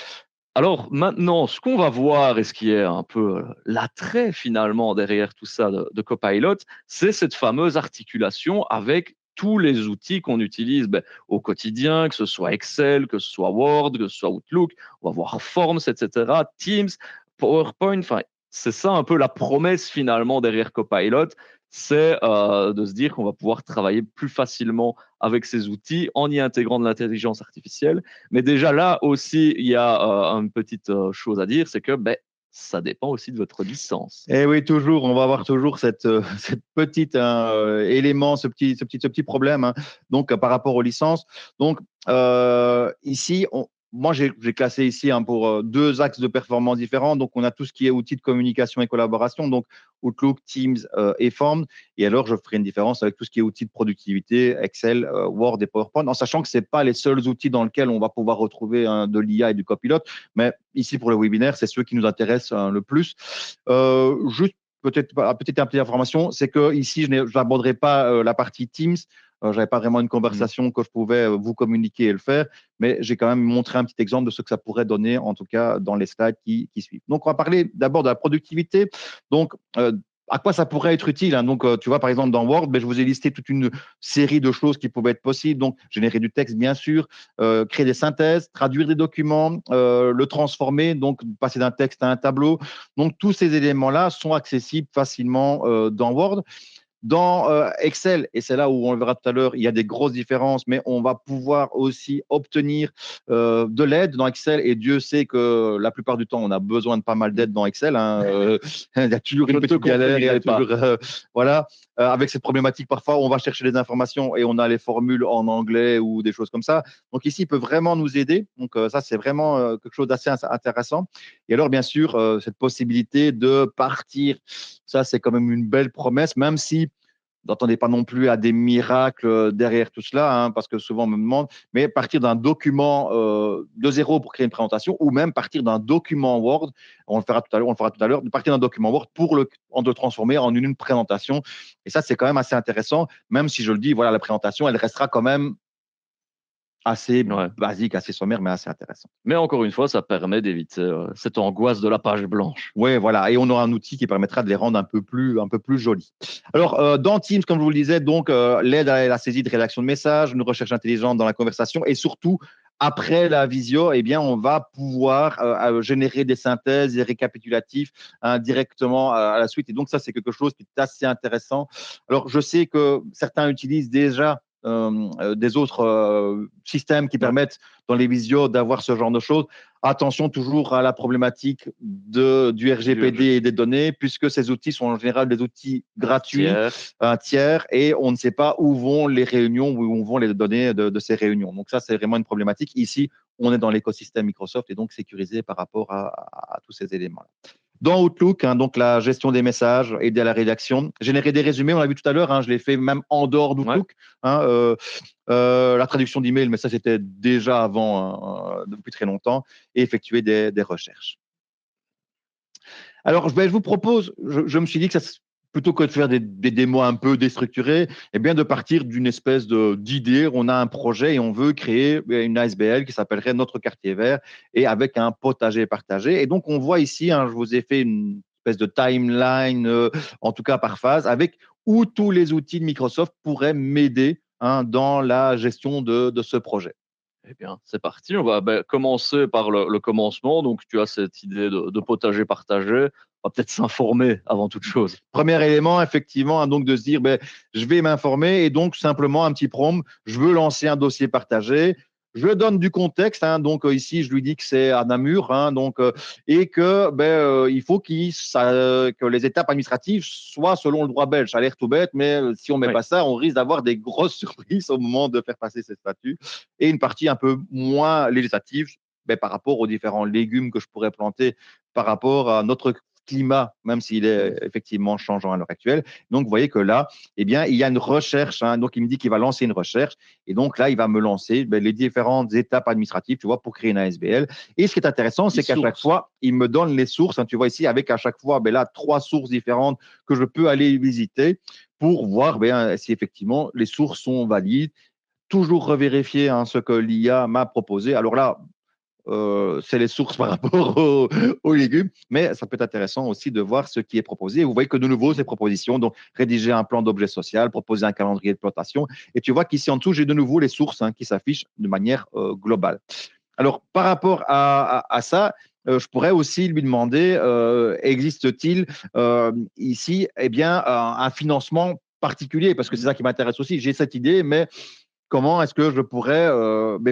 Alors maintenant, ce qu'on va voir et ce qui est un peu l'attrait finalement derrière tout ça de Copilot, c'est cette fameuse articulation avec tous les outils qu'on utilise au quotidien, que ce soit Excel, que ce soit Word, que ce soit Outlook, on va voir Forms, etc., Teams, PowerPoint, enfin, c'est ça un peu la promesse finalement derrière Copilot, c'est de se dire qu'on va pouvoir travailler plus facilement avec ces outils en y intégrant de l'intelligence artificielle. Mais déjà là aussi, il y a une petite chose à dire, c'est que ça dépend aussi de votre licence. Et oui, toujours, on va avoir toujours cette petite élément, ce petit problème. Hein. Donc, par rapport aux licences. Donc, ici, moi, j'ai classé ici pour deux axes de performance différents. Donc, on a tout ce qui est outils de communication et collaboration, donc Outlook, Teams et Forms. Et alors, je ferai une différence avec tout ce qui est outils de productivité, Excel, Word et PowerPoint, en sachant que ce n'est pas les seuls outils dans lesquels on va pouvoir retrouver de l'IA et du copilote. Mais ici, pour le webinaire, c'est ceux qui nous intéressent le plus. Juste peut-être un petite information, c'est que ici, je n'aborderai pas la partie Teams. Je n'avais pas vraiment une conversation que je pouvais vous communiquer et le faire, mais j'ai quand même montré un petit exemple de ce que ça pourrait donner, en tout cas dans les slides qui suivent. Donc, on va parler d'abord de la productivité. Donc, à quoi ça pourrait être utile, hein. Donc, tu vois, par exemple, dans Word, je vous ai listé toute une série de choses qui pouvaient être possibles. Donc, générer du texte, bien sûr, créer des synthèses, traduire des documents, le transformer, donc passer d'un texte à un tableau. Donc, tous ces éléments-là sont accessibles facilement dans Word. Dans Excel, et c'est là où on le verra tout à l'heure, il y a des grosses différences, mais on va pouvoir aussi obtenir de l'aide dans Excel. Et Dieu sait que la plupart du temps, on a besoin de pas mal d'aide dans Excel. Hein. Il y a toujours une petite galère. Il y a toujours, voilà. Avec cette problématique, parfois, on va chercher des informations et on a les formules en anglais ou des choses comme ça. Donc ici, il peut vraiment nous aider. Donc ça, c'est vraiment quelque chose d'assez intéressant. Et alors, bien sûr, cette possibilité de partir, ça, c'est quand même une belle promesse, même si n'attendez pas non plus à des miracles derrière tout cela, hein, parce que souvent on me demande, mais partir d'un document de zéro pour créer une présentation, ou même partir d'un document Word, on le fera tout à l'heure, de partir d'un document Word pour le transformer en une présentation. Et ça, c'est quand même assez intéressant, même si je le dis, voilà, la présentation, elle restera quand même assez basique, assez sommaire, mais assez intéressant. Mais encore une fois, ça permet d'éviter cette angoisse de la page blanche. Oui, voilà. Et on aura un outil qui permettra de les rendre un peu plus jolis. Alors, dans Teams, comme je vous le disais, donc l'aide à la saisie de rédaction de messages, une recherche intelligente dans la conversation et surtout, après la visio, eh bien, on va pouvoir générer des synthèses, des récapitulatifs directement à la suite. Et donc, ça, c'est quelque chose qui est assez intéressant. Alors, je sais que certains utilisent déjà des autres systèmes qui permettent dans les visios d'avoir ce genre de choses. Attention toujours à la problématique du RGPD et des données, puisque ces outils sont en général des outils gratuits, un tiers, et on ne sait pas où vont les réunions, où vont les données de ces réunions. Donc ça, c'est vraiment une problématique. Ici, on est dans l'écosystème Microsoft et donc sécurisé par rapport à tous ces éléments-là. Dans Outlook, hein, donc la gestion des messages, aider à la rédaction, générer des résumés, on l'a vu tout à l'heure, hein, je l'ai fait même en dehors d'Outlook. Hein, la traduction d'email, mais ça c'était déjà avant, depuis très longtemps, et effectuer des recherches. Alors, je vous propose, je me suis dit que ça, plutôt que de faire des démos un peu déstructurées, eh bien de partir d'une espèce d'idée. On a un projet et on veut créer une ASBL qui s'appellerait Notre Quartier Vert et avec un potager partagé. Et donc, on voit ici, hein, je vous ai fait une espèce de timeline, en tout cas par phase, avec où tous les outils de Microsoft pourraient m'aider, hein, dans la gestion de ce projet. Eh bien, c'est parti. On va commencer par le commencement. Donc, tu as cette idée de potager partagé. On va peut-être s'informer avant toute chose. Premier élément, effectivement, hein, donc de se dire, je vais m'informer et donc simplement un petit prompt, je veux lancer un dossier partagé. Je donne du contexte, hein, donc ici je lui dis que c'est à Namur, hein, donc et que il faut que les étapes administratives soient selon le droit belge. Ça a l'air tout bête, mais si on met Oui. pas ça, on risque d'avoir des grosses surprises au moment de faire passer ces statuts et une partie un peu moins législative par rapport aux différents légumes que je pourrais planter, par rapport à notre climat, même s'il est effectivement changeant à l'heure actuelle. Donc, vous voyez que là, eh bien, il y a une recherche. Hein, donc, il me dit qu'il va lancer une recherche. Et donc, là, il va me lancer les différentes étapes administratives, tu vois, pour créer une ASBL. Et ce qui est intéressant, c'est qu'à chaque fois, il me donne les sources. Hein, tu vois ici, avec à chaque fois, là, 3 sources différentes que je peux aller visiter pour voir si effectivement les sources sont valides. Toujours revérifier ce que l'IA m'a proposé. Alors là, c'est les sources par rapport aux légumes, mais ça peut être intéressant aussi de voir ce qui est proposé. Vous voyez que de nouveau, ces propositions, donc rédiger un plan d'objet social, proposer un calendrier de plantation, et tu vois qu'ici en dessous, j'ai de nouveau les sources qui s'affichent de manière globale. Alors, par rapport à ça, je pourrais aussi lui demander, existe-t-il ici un financement particulier, parce que c'est ça qui m'intéresse aussi. J'ai cette idée, mais comment est-ce que je pourrais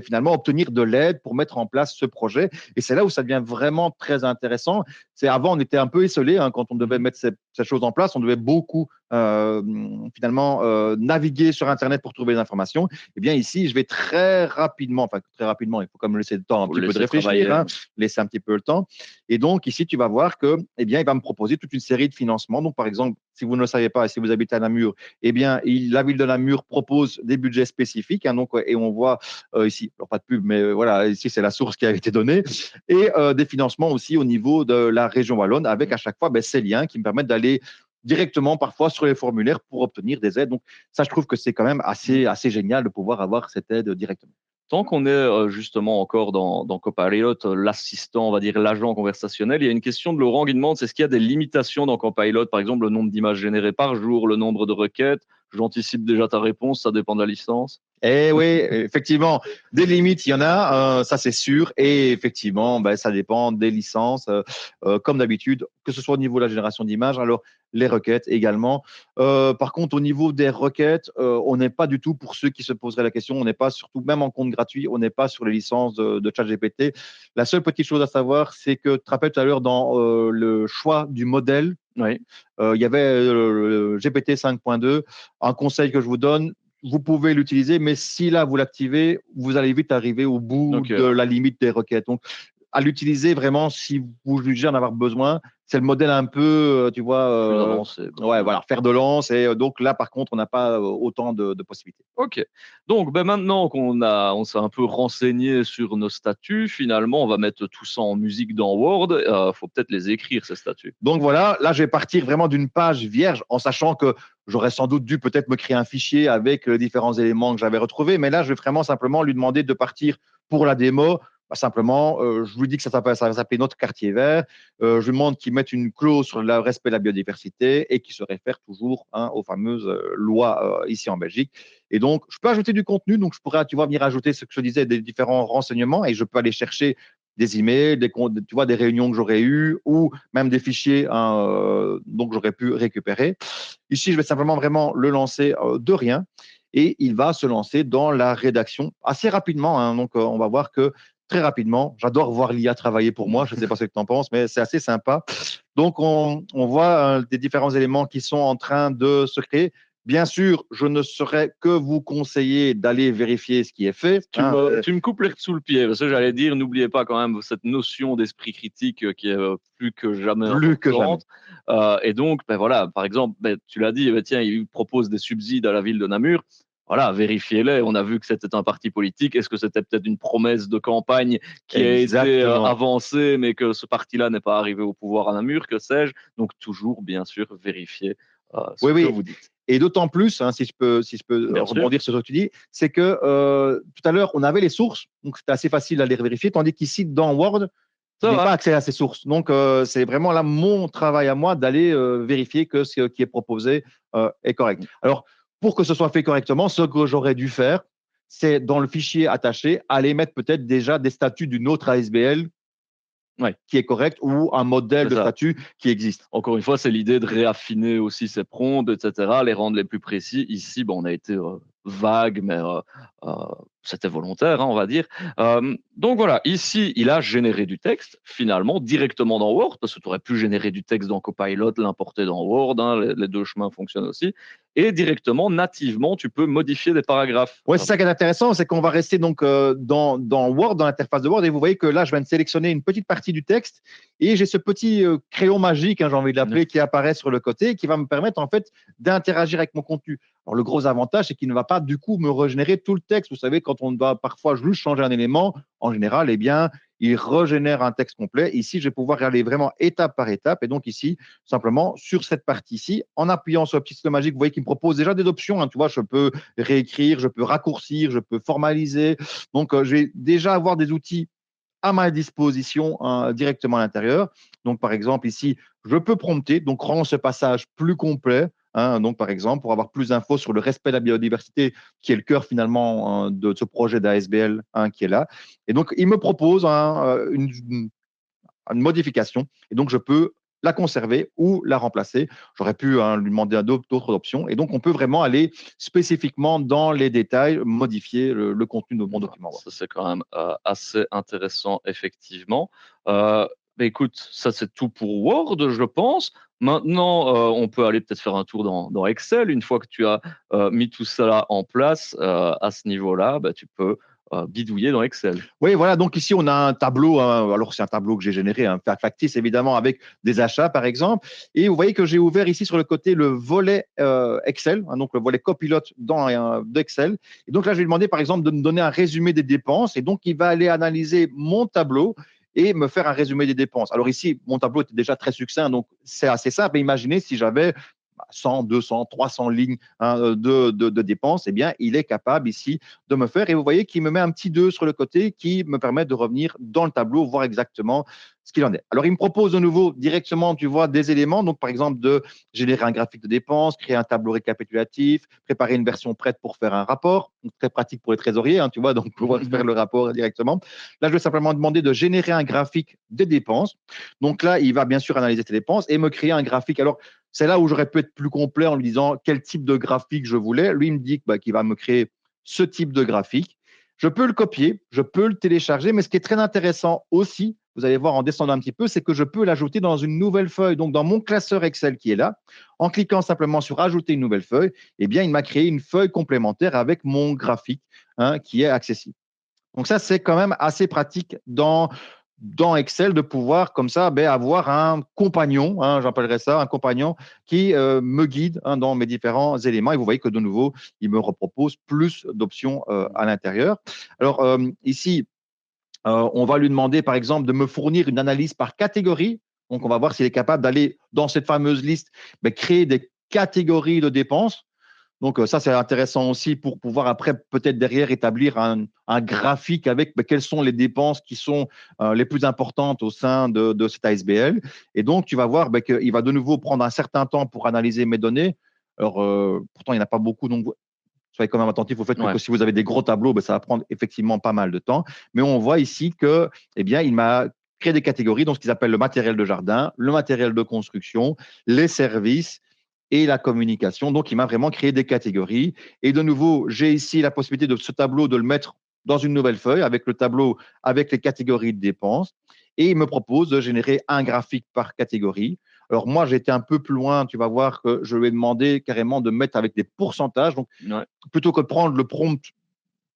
finalement obtenir de l'aide pour mettre en place ce projet? Et c'est là où ça devient vraiment très intéressant. C'est avant, on était un peu esselé quand on devait mettre ces choses en place. On devait beaucoup finalement naviguer sur Internet pour trouver des informations. Eh bien ici, je vais très rapidement, il faut quand même laisser le temps un Faut petit le peu de laisser réfléchir, travailler. laisser un petit peu le temps. Et donc ici, tu vas voir que, il va me proposer toute une série de financements. Donc par exemple, si vous ne le savez pas et si vous habitez à Namur, la ville de Namur propose des budgets spécifiques. Donc, et on voit ici, alors pas de pub, mais voilà, ici c'est la source qui a été donnée, et des financements aussi au niveau de la région wallonne, avec à chaque fois ces liens qui me permettent d'aller directement parfois sur les formulaires pour obtenir des aides. Donc ça, je trouve que c'est quand même assez génial de pouvoir avoir cette aide directement. Tant qu'on est justement encore dans Copilot, l'assistant, on va dire l'agent conversationnel, il y a une question de Laurent qui demande, c'est ce qu'il y a des limitations dans Copilot, par exemple le nombre d'images générées par jour, le nombre de requêtes? J'anticipe déjà ta réponse, ça dépend de la licence. Eh oui, effectivement, des limites, il y en a, ça c'est sûr. Et effectivement, ça dépend des licences, comme d'habitude, que ce soit au niveau de la génération d'images, alors les requêtes également. Par contre, au niveau des requêtes, on n'est pas du tout, pour ceux qui se poseraient la question, on n'est pas surtout, même en compte gratuit, on n'est pas sur les licences de ChatGPT. La seule petite chose à savoir, c'est que, tu te rappelles tout à l'heure, dans le choix du modèle, Oui. il y avait le GPT 5.2. Un conseil que je vous donne, vous pouvez l'utiliser, mais si là vous l'activez, vous allez vite arriver au bout Ok. de la limite des requêtes. Donc, à l'utiliser vraiment si vous jugez en avoir besoin. C'est le modèle un peu, tu vois, Plus avancé. ouais, voilà, fer de lance. Et donc là, par contre, on n'a pas autant de possibilités. Ok. Donc, maintenant on s'est un peu renseigné sur nos statuts, finalement, on va mettre tout ça en musique dans Word. Faut peut-être les écrire, ces statuts. Donc voilà, là, je vais partir vraiment d'une page vierge, en sachant que j'aurais sans doute dû peut-être me créer un fichier avec les différents éléments que j'avais retrouvés. Mais là, je vais vraiment simplement lui demander de partir pour la démo. Simplement, je lui dis que ça va s'appeler notre quartier vert. Je lui demande qu'il mette une clause sur le respect de la biodiversité et qu'il se réfère toujours aux fameuses lois ici en Belgique. Et donc, je peux ajouter du contenu. Donc, je pourrais, tu vois, venir ajouter ce que je disais, des différents renseignements, et je peux aller chercher des emails, tu vois, des réunions que j'aurais eues, ou même des fichiers donc j'aurais pu récupérer. Ici, je vais simplement vraiment le lancer de rien, et il va se lancer dans la rédaction assez rapidement. Donc, on va voir que très rapidement, j'adore voir l'IA travailler pour moi. Je ne sais pas ce que tu en penses, mais c'est assez sympa. Donc, on voit des différents éléments qui sont en train de se créer. Bien sûr, je ne saurais que vous conseiller d'aller vérifier ce qui est fait. Tu me coupes l'herbe sous le pied, parce que j'allais dire, n'oubliez pas quand même cette notion d'esprit critique qui est plus que jamais Plus que jamais. importante. Et donc, voilà, par exemple, tu l'as dit, tiens, il propose des subsides à la ville de Namur. Voilà, vérifiez-les. On a vu que c'était un parti politique. Est-ce que c'était peut-être une promesse de campagne qui a été Exactement. avancée, mais que ce parti-là n'est pas arrivé au pouvoir à Namur, que sais-je? Donc, toujours, bien sûr, vérifier ce Oui, que oui. vous dites. Et d'autant plus, si je peux Bien sûr. rebondir sur ce que tu dis, c'est que tout à l'heure, on avait les sources, donc c'était assez facile d'aller vérifier, tandis qu'ici, dans Word, je Ça n'ai pas va. accès à ces sources. Donc, c'est vraiment là mon travail à moi d'aller vérifier que ce qui est proposé est correct. Alors, pour que ce soit fait correctement, ce que j'aurais dû faire, c'est dans le fichier attaché, aller mettre peut-être déjà des statuts d'une autre ASBL qui est correcte ou un modèle de statut qui existe. Encore une fois, c'est l'idée de réaffiner aussi ces prompts, etc., les rendre les plus précis. Ici, on a été vague, mais c'était volontaire, hein, on va dire. Donc voilà, ici, il a généré du texte, finalement, directement dans Word, parce que tu aurais pu générer du texte dans Copilot, l'importer dans Word, hein, les deux chemins fonctionnent aussi. Et directement, nativement, tu peux modifier des paragraphes. Oui, c'est ça qui est intéressant, c'est qu'on va rester donc dans Word, dans l'interface de Word, et vous voyez que là, je viens de sélectionner une petite partie du texte, et j'ai ce petit crayon magique, hein, j'ai envie de l'appeler, qui apparaît sur le côté, qui va me permettre en fait d'interagir avec mon contenu. Alors, le gros avantage, c'est qu'il ne va pas du coup me régénérer tout le texte. Vous savez, quand on doit parfois juste changer un élément, en général, eh bien, il régénère un texte complet. Ici, je vais pouvoir y aller vraiment étape par étape. Et donc ici, simplement, sur cette partie-ci, en appuyant sur le petit stylo magique, vous voyez qu'il me propose déjà des options. Hein, tu vois, je peux réécrire, je peux raccourcir, je peux formaliser. Donc, je vais déjà avoir des outils à ma disposition directement à l'intérieur. Donc, par exemple, ici, je peux prompter, donc rendre ce passage plus complet. Hein, donc, par exemple, pour avoir plus d'infos sur le respect de la biodiversité, qui est le cœur finalement de ce projet d'ASBL qui est là. Et donc, il me propose une modification. Et donc, je peux la conserver ou la remplacer. J'aurais pu lui demander d'autres options. Et donc, on peut vraiment aller spécifiquement dans les détails, modifier le contenu de mon document. Ça, c'est quand même assez intéressant, effectivement. Écoute, ça, c'est tout pour Word, je pense. Maintenant, on peut aller peut-être faire un tour dans Excel. Une fois que tu as mis tout ça en place à ce niveau-là, tu peux bidouiller dans Excel. Oui, voilà. Donc ici, on a un tableau. Alors, c'est un tableau que j'ai généré, factice évidemment, avec des achats, par exemple. Et vous voyez que j'ai ouvert ici sur le côté le volet Excel, donc le volet copilote d'Excel. Et donc là, je vais lui demander, par exemple, de me donner un résumé des dépenses. Et donc, il va aller analyser mon tableau et me faire un résumé des dépenses. Alors ici, mon tableau était déjà très succinct, donc c'est assez simple. Imaginez si j'avais 100, 200, 300 lignes de dépenses, eh bien, il est capable ici de me faire. Et vous voyez qu'il me met un petit 2 sur le côté qui me permet de revenir dans le tableau, voir exactement ce qu'il en est. Alors, il me propose de nouveau directement, tu vois, des éléments. Donc, par exemple, de générer un graphique de dépenses, créer un tableau récapitulatif, préparer une version prête pour faire un rapport. Donc, très pratique pour les trésoriers, tu vois, donc pouvoir faire le rapport directement. Là, je vais simplement demander de générer un graphique des dépenses. Donc là, il va bien sûr analyser tes dépenses et me créer un graphique. Alors, c'est là où j'aurais pu être plus complet en lui disant quel type de graphique je voulais. Lui, il me dit qu'il va me créer ce type de graphique. Je peux le copier, je peux le télécharger, mais ce qui est très intéressant aussi, vous allez voir en descendant un petit peu, c'est que je peux l'ajouter dans une nouvelle feuille. Donc, dans mon classeur Excel qui est là, en cliquant simplement sur Ajouter une nouvelle feuille, eh bien, il m'a créé une feuille complémentaire avec mon graphique qui est accessible. Donc, ça, c'est quand même assez pratique dans Excel de pouvoir comme ça avoir un compagnon, j'appellerais ça un compagnon qui me guide dans mes différents éléments. Et vous voyez que de nouveau, il me repropose plus d'options à l'intérieur. Alors ici, on va lui demander par exemple de me fournir une analyse par catégorie. Donc on va voir s'il est capable d'aller dans cette fameuse liste, créer des catégories de dépenses. Donc, ça, c'est intéressant aussi pour pouvoir après, peut-être derrière, établir un graphique avec quelles sont les dépenses qui sont les plus importantes au sein de cette ASBL. Et donc, tu vas voir qu'il va de nouveau prendre un certain temps pour analyser mes données. Alors, pourtant, il n'y en a pas beaucoup, donc soyez quand même attentif au fait que si vous avez des gros tableaux, ça va prendre effectivement pas mal de temps. Mais on voit ici que, eh bien, il m'a créé des catégories, donc ce qu'ils appellent le matériel de jardin, le matériel de construction, les services et la communication. Donc, il m'a vraiment créé des catégories. Et de nouveau, j'ai ici la possibilité de ce tableau de le mettre dans une nouvelle feuille avec le tableau avec les catégories de dépenses. Et il me propose de générer un graphique par catégorie. Alors, moi, j'étais un peu plus loin. Tu vas voir que je lui ai demandé carrément de mettre avec des pourcentages. Donc, plutôt que de prendre le prompt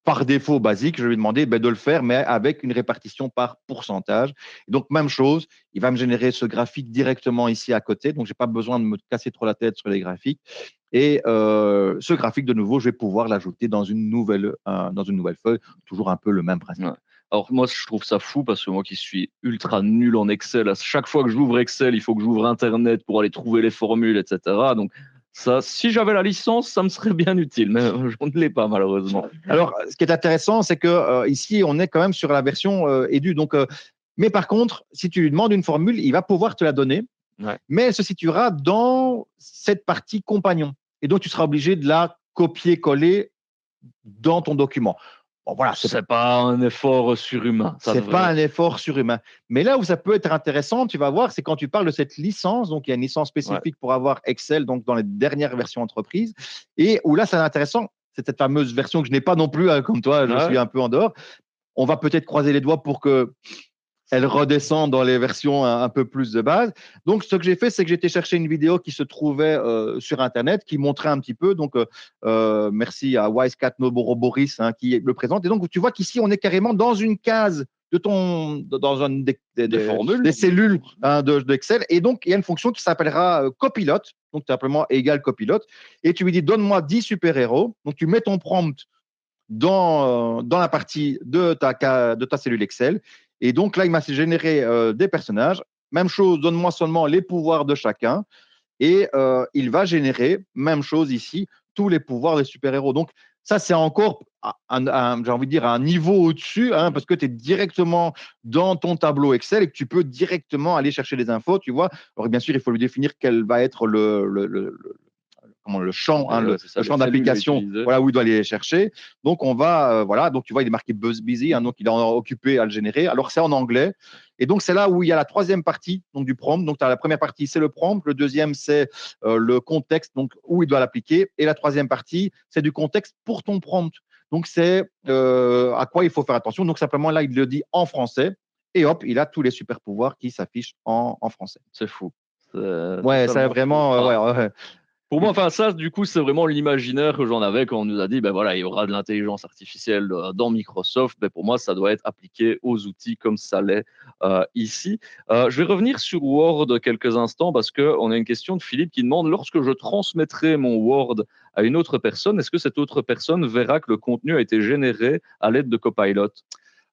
par défaut basique, je lui ai demandé de le faire, mais avec une répartition par pourcentage. Et donc, même chose, il va me générer ce graphique directement ici à côté. Donc, je n'ai pas besoin de me casser trop la tête sur les graphiques. Et ce graphique, de nouveau, je vais pouvoir l'ajouter dans une nouvelle feuille. Toujours un peu le même principe. Alors moi, je trouve ça fou parce que moi qui suis ultra nul en Excel, à chaque fois que j'ouvre Excel, il faut que j'ouvre Internet pour aller trouver les formules, etc. Donc ça, si j'avais la licence, ça me serait bien utile, mais je ne l'ai pas malheureusement. Alors, ce qui est intéressant, c'est que ici, on est quand même sur la version Edu. Donc, mais par contre, si tu lui demandes une formule, il va pouvoir te la donner, mais elle se situera dans cette partie compagnon. Et donc, tu seras obligé de la copier-coller dans ton document. Bon, voilà, c'est pas un effort surhumain. C'est pas un effort surhumain. Mais là où ça peut être intéressant, tu vas voir, c'est quand tu parles de cette licence. Donc, il y a une licence spécifique pour avoir Excel, donc dans les dernières versions entreprises. Et où là, c'est intéressant. C'est cette fameuse version que je n'ai pas non plus, comme toi, je suis un peu en dehors. On va peut-être croiser les doigts pour que elle redescend dans les versions un peu plus de base. Donc, ce que j'ai fait, c'est que j'ai été chercher une vidéo qui se trouvait sur Internet, qui montrait un petit peu. Donc, merci à Wisecat Boris qui le présente. Et donc, tu vois qu'ici, on est carrément dans une case dans des cellules d'Excel. Et donc, il y a une fonction qui s'appellera copilote, donc simplement égal copilote. Et tu lui dis, donne-moi 10 super-héros. Donc, tu mets ton prompt dans la partie de ta cellule Excel. Et donc là, il m'a généré des personnages. Même chose, donne-moi seulement les pouvoirs de chacun. Et il va générer, même chose ici, tous les pouvoirs des super-héros. Donc ça, c'est encore, j'ai envie de dire, un niveau au-dessus, parce que tu es directement dans ton tableau Excel et que tu peux directement aller chercher les infos, tu vois. Alors bien sûr, il faut lui définir quel va être le champ, le champ d'application, voilà, où il doit aller les chercher. Donc, on va, voilà, donc tu vois, il est marqué Buzz Busy, donc il est occupé à le générer. Alors, c'est en anglais. Et donc, c'est là où il y a la troisième partie donc, du prompt. Donc, tu as la première partie, c'est le prompt. Le deuxième, c'est le contexte, donc où il doit l'appliquer. Et la troisième partie, c'est du contexte pour ton prompt. Donc, c'est à quoi il faut faire attention. Donc, simplement, là, il le dit en français. Et hop, il a tous les super pouvoirs qui s'affichent en français. C'est fou. Ouais, c'est vraiment. Ouais. Pour moi, enfin ça, du coup, c'est vraiment l'imaginaire que j'en avais quand on nous a dit, ben voilà, il y aura de l'intelligence artificielle dans Microsoft. Ben pour moi, ça doit être appliqué aux outils comme ça l'est ici. Je vais revenir sur Word quelques instants parce que on a une question de Philippe qui demande lorsque je transmettrai mon Word à une autre personne, est-ce que cette autre personne verra que le contenu a été généré à l'aide de Copilot?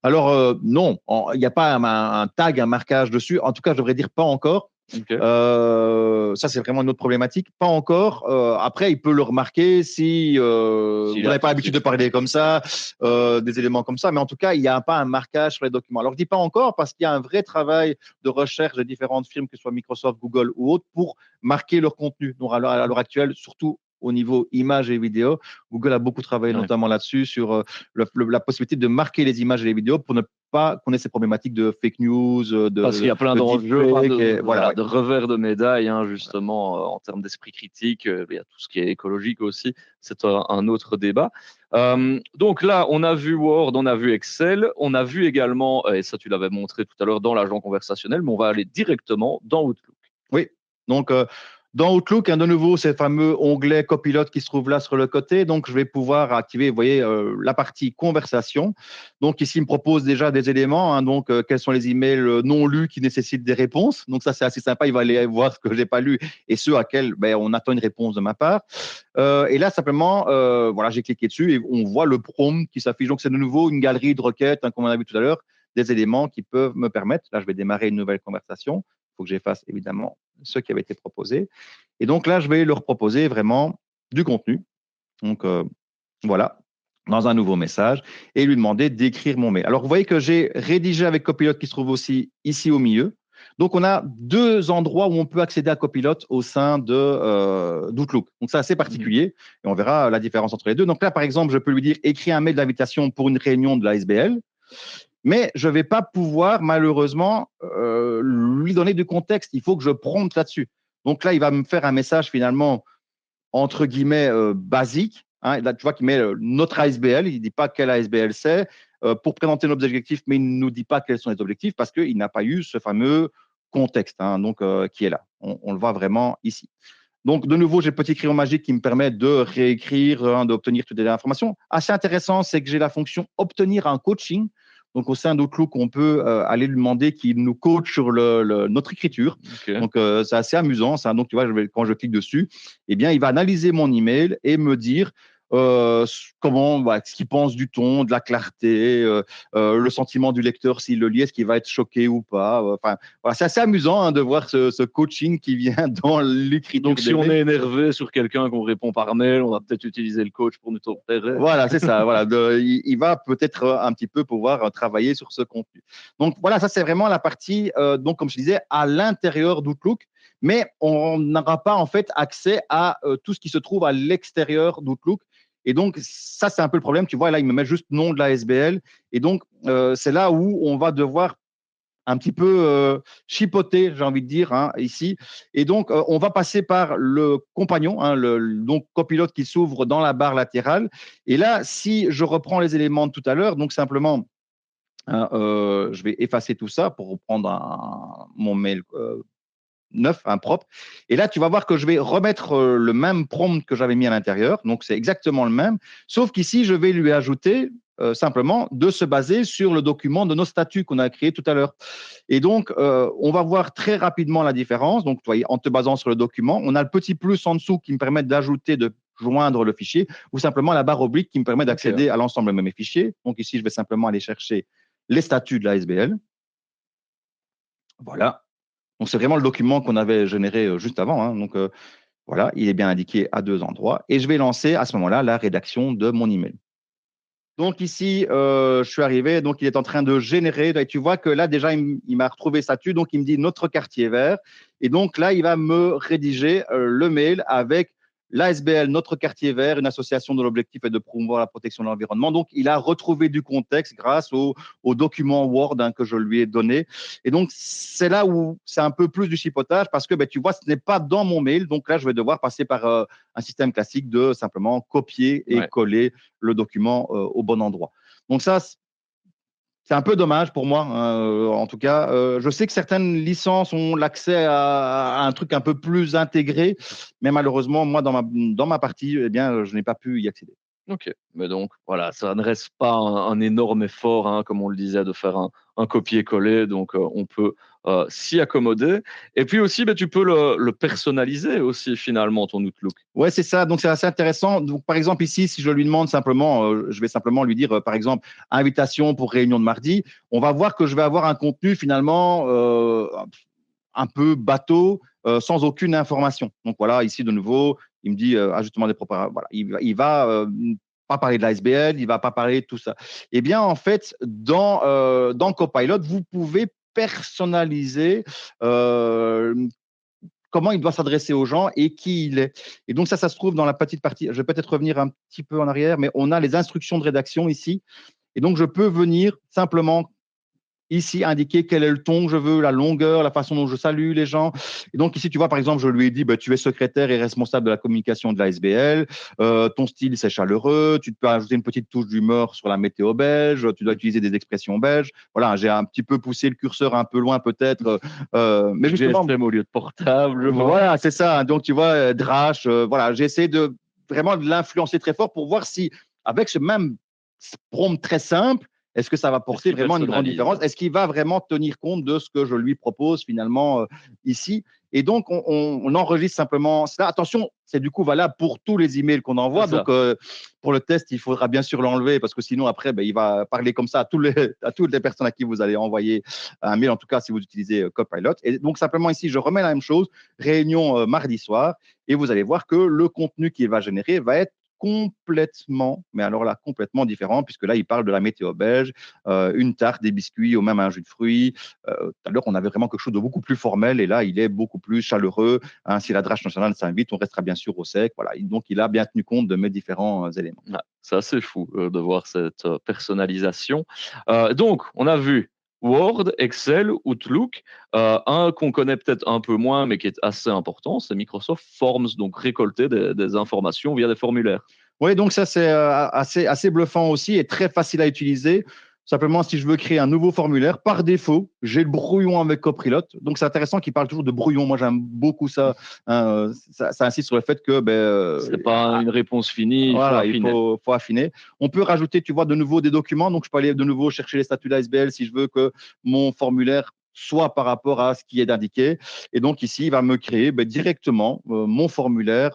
Alors non, il n'y a pas un tag, un marquage dessus. En tout cas, je devrais dire pas encore. Okay. Ça, c'est vraiment une autre problématique. Pas encore. Après, il peut le remarquer si vous n'avez pas l'habitude de parler comme ça, des éléments comme ça. Mais en tout cas, il n'y a pas un marquage sur les documents. Alors, je dis pas encore parce qu'il y a un vrai travail de recherche de différentes firmes, que ce soit Microsoft, Google ou autres, pour marquer leur contenu. Donc, à l'heure actuelle, surtout au niveau images et vidéos, Google a beaucoup travaillé notamment là-dessus, sur la possibilité de marquer les images et les vidéos pour ne pas qu'on ait ces problématiques de fake news, parce qu'il y a plein d'enjeux, de revers de médaille, justement, en termes d'esprit critique. Il y a tout ce qui est écologique aussi. C'est un autre débat. Donc là, on a vu Word, on a vu Excel, on a vu également, et ça tu l'avais montré tout à l'heure dans l'agent conversationnel, mais on va aller directement dans Outlook. Oui, donc dans Outlook, de nouveau, ces fameux onglets copilote qui se trouvent là sur le côté. Donc, je vais pouvoir activer, vous voyez, la partie conversation. Donc, ici, il me propose déjà des éléments. Donc, quels sont les emails non lus qui nécessitent des réponses. Donc, ça, c'est assez sympa. Il va aller voir ce que je n'ai pas lu et ceux à quels on attend une réponse de ma part. Et là, simplement, voilà, j'ai cliqué dessus et on voit le prompt qui s'affiche. Donc, c'est de nouveau une galerie de requêtes, comme on a vu tout à l'heure, des éléments qui peuvent me permettre. Là, je vais démarrer une nouvelle conversation. Il faut que j'efface évidemment ceux qui avaient été proposés. Et donc là, je vais leur proposer vraiment du contenu. Donc voilà, dans un nouveau message et lui demander d'écrire mon mail. Alors vous voyez que j'ai rédigé avec Copilot qui se trouve aussi ici au milieu. Donc on a deux endroits où on peut accéder à Copilot au sein d'Outlook. Donc c'est assez particulier et on verra la différence entre les deux. Donc là, par exemple, je peux lui dire écris un mail d'invitation pour une réunion de la SBL. Mais je ne vais pas pouvoir, malheureusement, lui donner du contexte. Il faut que je prompte là-dessus. Donc là, il va me faire un message finalement, entre guillemets, basique. Là, tu vois qu'il met notre ASBL. Il ne dit pas quel ASBL c'est pour présenter nos objectifs, mais il ne nous dit pas quels sont les objectifs parce qu'il n'a pas eu ce fameux contexte donc, qui est là. On le voit vraiment ici. Donc, de nouveau, j'ai le petit crayon magique qui me permet de réécrire, d'obtenir toutes les informations. Assez intéressant, c'est que j'ai la fonction obtenir un coaching. Donc, au sein d'Outlook, on peut aller lui demander qu'il nous coach sur notre écriture. Okay. Donc, c'est assez amusant. Ça. Donc, tu vois, quand je clique dessus, eh bien, il va analyser mon email et me dire ce qu'il pense du ton, de la clarté, le sentiment du lecteur s'il le lit, est-ce qu'il va être choqué ou pas. Enfin, voilà, c'est assez amusant de voir ce coaching qui vient dans l'écriture. Donc, si on est énervé sur quelqu'un qu'on répond par mail, on va peut-être utiliser le coach pour nous tempérer. Voilà, c'est ça. Voilà, il va peut-être un petit peu pouvoir travailler sur ce contenu. Donc, voilà, ça, c'est vraiment la partie, donc, comme je disais, à l'intérieur d'Outlook. Mais on n'aura pas en fait accès à tout ce qui se trouve à l'extérieur d'Outlook. Et donc, ça, c'est un peu le problème. Tu vois, là, il me met juste nom de la SBL. Et donc, c'est là où on va devoir un petit peu chipoter, j'ai envie de dire, hein, ici. Et donc, on va passer par le compagnon, hein, donc copilote qui s'ouvre dans la barre latérale. Et là, si je reprends les éléments de tout à l'heure, donc simplement, hein, je vais effacer tout ça pour reprendre mon mail neuf, un propre. Et là, tu vas voir que je vais remettre le même prompt que j'avais mis à l'intérieur. Donc, c'est exactement le même. Sauf qu'ici, je vais lui ajouter simplement de se baser sur le document de nos statuts qu'on a créé tout à l'heure. Et donc, on va voir très rapidement la différence. Donc, tu vois, en te basant sur le document, on a le petit plus en dessous qui me permet d'ajouter, de joindre le fichier, ou simplement la barre oblique qui me permet d'accéder à l'ensemble de mes fichiers. Donc, ici, je vais simplement aller chercher les statuts de la SBL. Voilà. Donc, c'est vraiment le document qu'on avait généré juste avant, hein. Donc, voilà, il est bien indiqué à 2 endroits. Et je vais lancer à ce moment-là la rédaction de mon email. Donc, ici, je suis arrivé. Donc, il est en train de générer. Et tu vois que là, déjà, il m'a retrouvé statut. Donc, il me dit notre quartier vert. Et donc, là, il va me rédiger le mail avec l'ASBL, notre quartier vert, une association dont l'objectif est de promouvoir la protection de l'environnement. Donc, il a retrouvé du contexte grâce au document Word, hein, que je lui ai donné. Et donc, c'est là où c'est un peu plus du chipotage parce que, ben, tu vois, ce n'est pas dans mon mail. Donc là, je vais devoir passer par un système classique de simplement copier et coller le document au bon endroit. Donc ça, c'est un peu dommage pour moi, hein, en tout cas. Je sais que certaines licences ont l'accès à un truc un peu plus intégré, mais malheureusement, moi, dans ma partie, eh bien, je n'ai pas pu y accéder. Ok, mais donc voilà, ça ne reste pas un énorme effort, hein, comme on le disait, de faire un copier-coller, donc on peut s'y accommoder. Et puis aussi, tu peux le personnaliser aussi finalement, ton Outlook. Ouais, c'est ça. Donc, c'est assez intéressant. Donc, par exemple, ici, si je lui demande simplement, je vais simplement lui dire, par exemple, invitation pour réunion de mardi, on va voir que je vais avoir un contenu finalement un peu bateau, sans aucune information. Donc, voilà, ici, de nouveau, il me dit ajustement des propres. Voilà, il va pas parler de l'ASBL, il va pas parler de tout ça. Eh bien, en fait, dans Copilot, vous pouvez personnaliser comment il doit s'adresser aux gens et qui il est. Et donc ça se trouve dans la petite partie, je vais peut-être revenir un petit peu en arrière, mais on a les instructions de rédaction ici. Et donc je peux venir simplement ici indiquer quel est le ton que je veux, la longueur, la façon dont je salue les gens. Et donc ici, tu vois, par exemple, je lui ai dit, bah, tu es secrétaire et responsable de la communication de la SBL, ton style, c'est chaleureux, tu peux ajouter une petite touche d'humour sur la météo belge, tu dois utiliser des expressions belges. Voilà, j'ai un petit peu poussé le curseur un peu loin peut-être, mais justement… GSM au lieu de portable, je vois. Voilà, c'est ça. Donc, tu vois, Drash, voilà, j'ai essayé de vraiment de l'influencer très fort pour voir si, avec ce même prompt très simple, est-ce que ça va porter vraiment une grande différence? Est-ce qu'il va vraiment tenir compte de ce que je lui propose finalement ici? Et donc, on enregistre simplement cela. Attention, c'est du coup valable pour tous les emails qu'on envoie. Donc, pour le test, il faudra bien sûr l'enlever parce que sinon, après, il va parler comme ça à toutes les personnes à qui vous allez envoyer un mail, en tout cas si vous utilisez Copilot. Et donc, simplement ici, je remets la même chose, réunion mardi soir, et vous allez voir que le contenu qu'il va générer va être complètement, mais alors là, complètement différent, puisque là, il parle de la météo belge, une tarte, des biscuits ou même un jus de fruits. Tout à l'heure, on avait vraiment quelque chose de beaucoup plus formel, et là, il est beaucoup plus chaleureux. Hein, si la Drache nationale s'invite, on restera bien sûr au sec. Voilà. Donc, il a bien tenu compte de mes différents éléments. Ouais, c'est assez fou de voir cette personnalisation. Donc, on a vu Word, Excel, Outlook. Un qu'on connaît peut-être un peu moins, mais qui est assez important, c'est Microsoft Forms, donc récolter des informations via des formulaires. Oui, donc ça, c'est assez bluffant aussi et très facile à utiliser. Simplement, si je veux créer un nouveau formulaire, par défaut, j'ai le brouillon avec Copilot. Donc, c'est intéressant qu'il parle toujours de brouillon. Moi, j'aime beaucoup ça. Hein, ça insiste sur le fait que… c'est pas une réponse finie, voilà, il faut affiner. On peut rajouter, tu vois, de nouveau des documents. Donc, je peux aller de nouveau chercher les statuts d'ASBL si je veux que mon formulaire soit par rapport à ce qui est indiqué. Et donc, ici, il va me créer directement mon formulaire.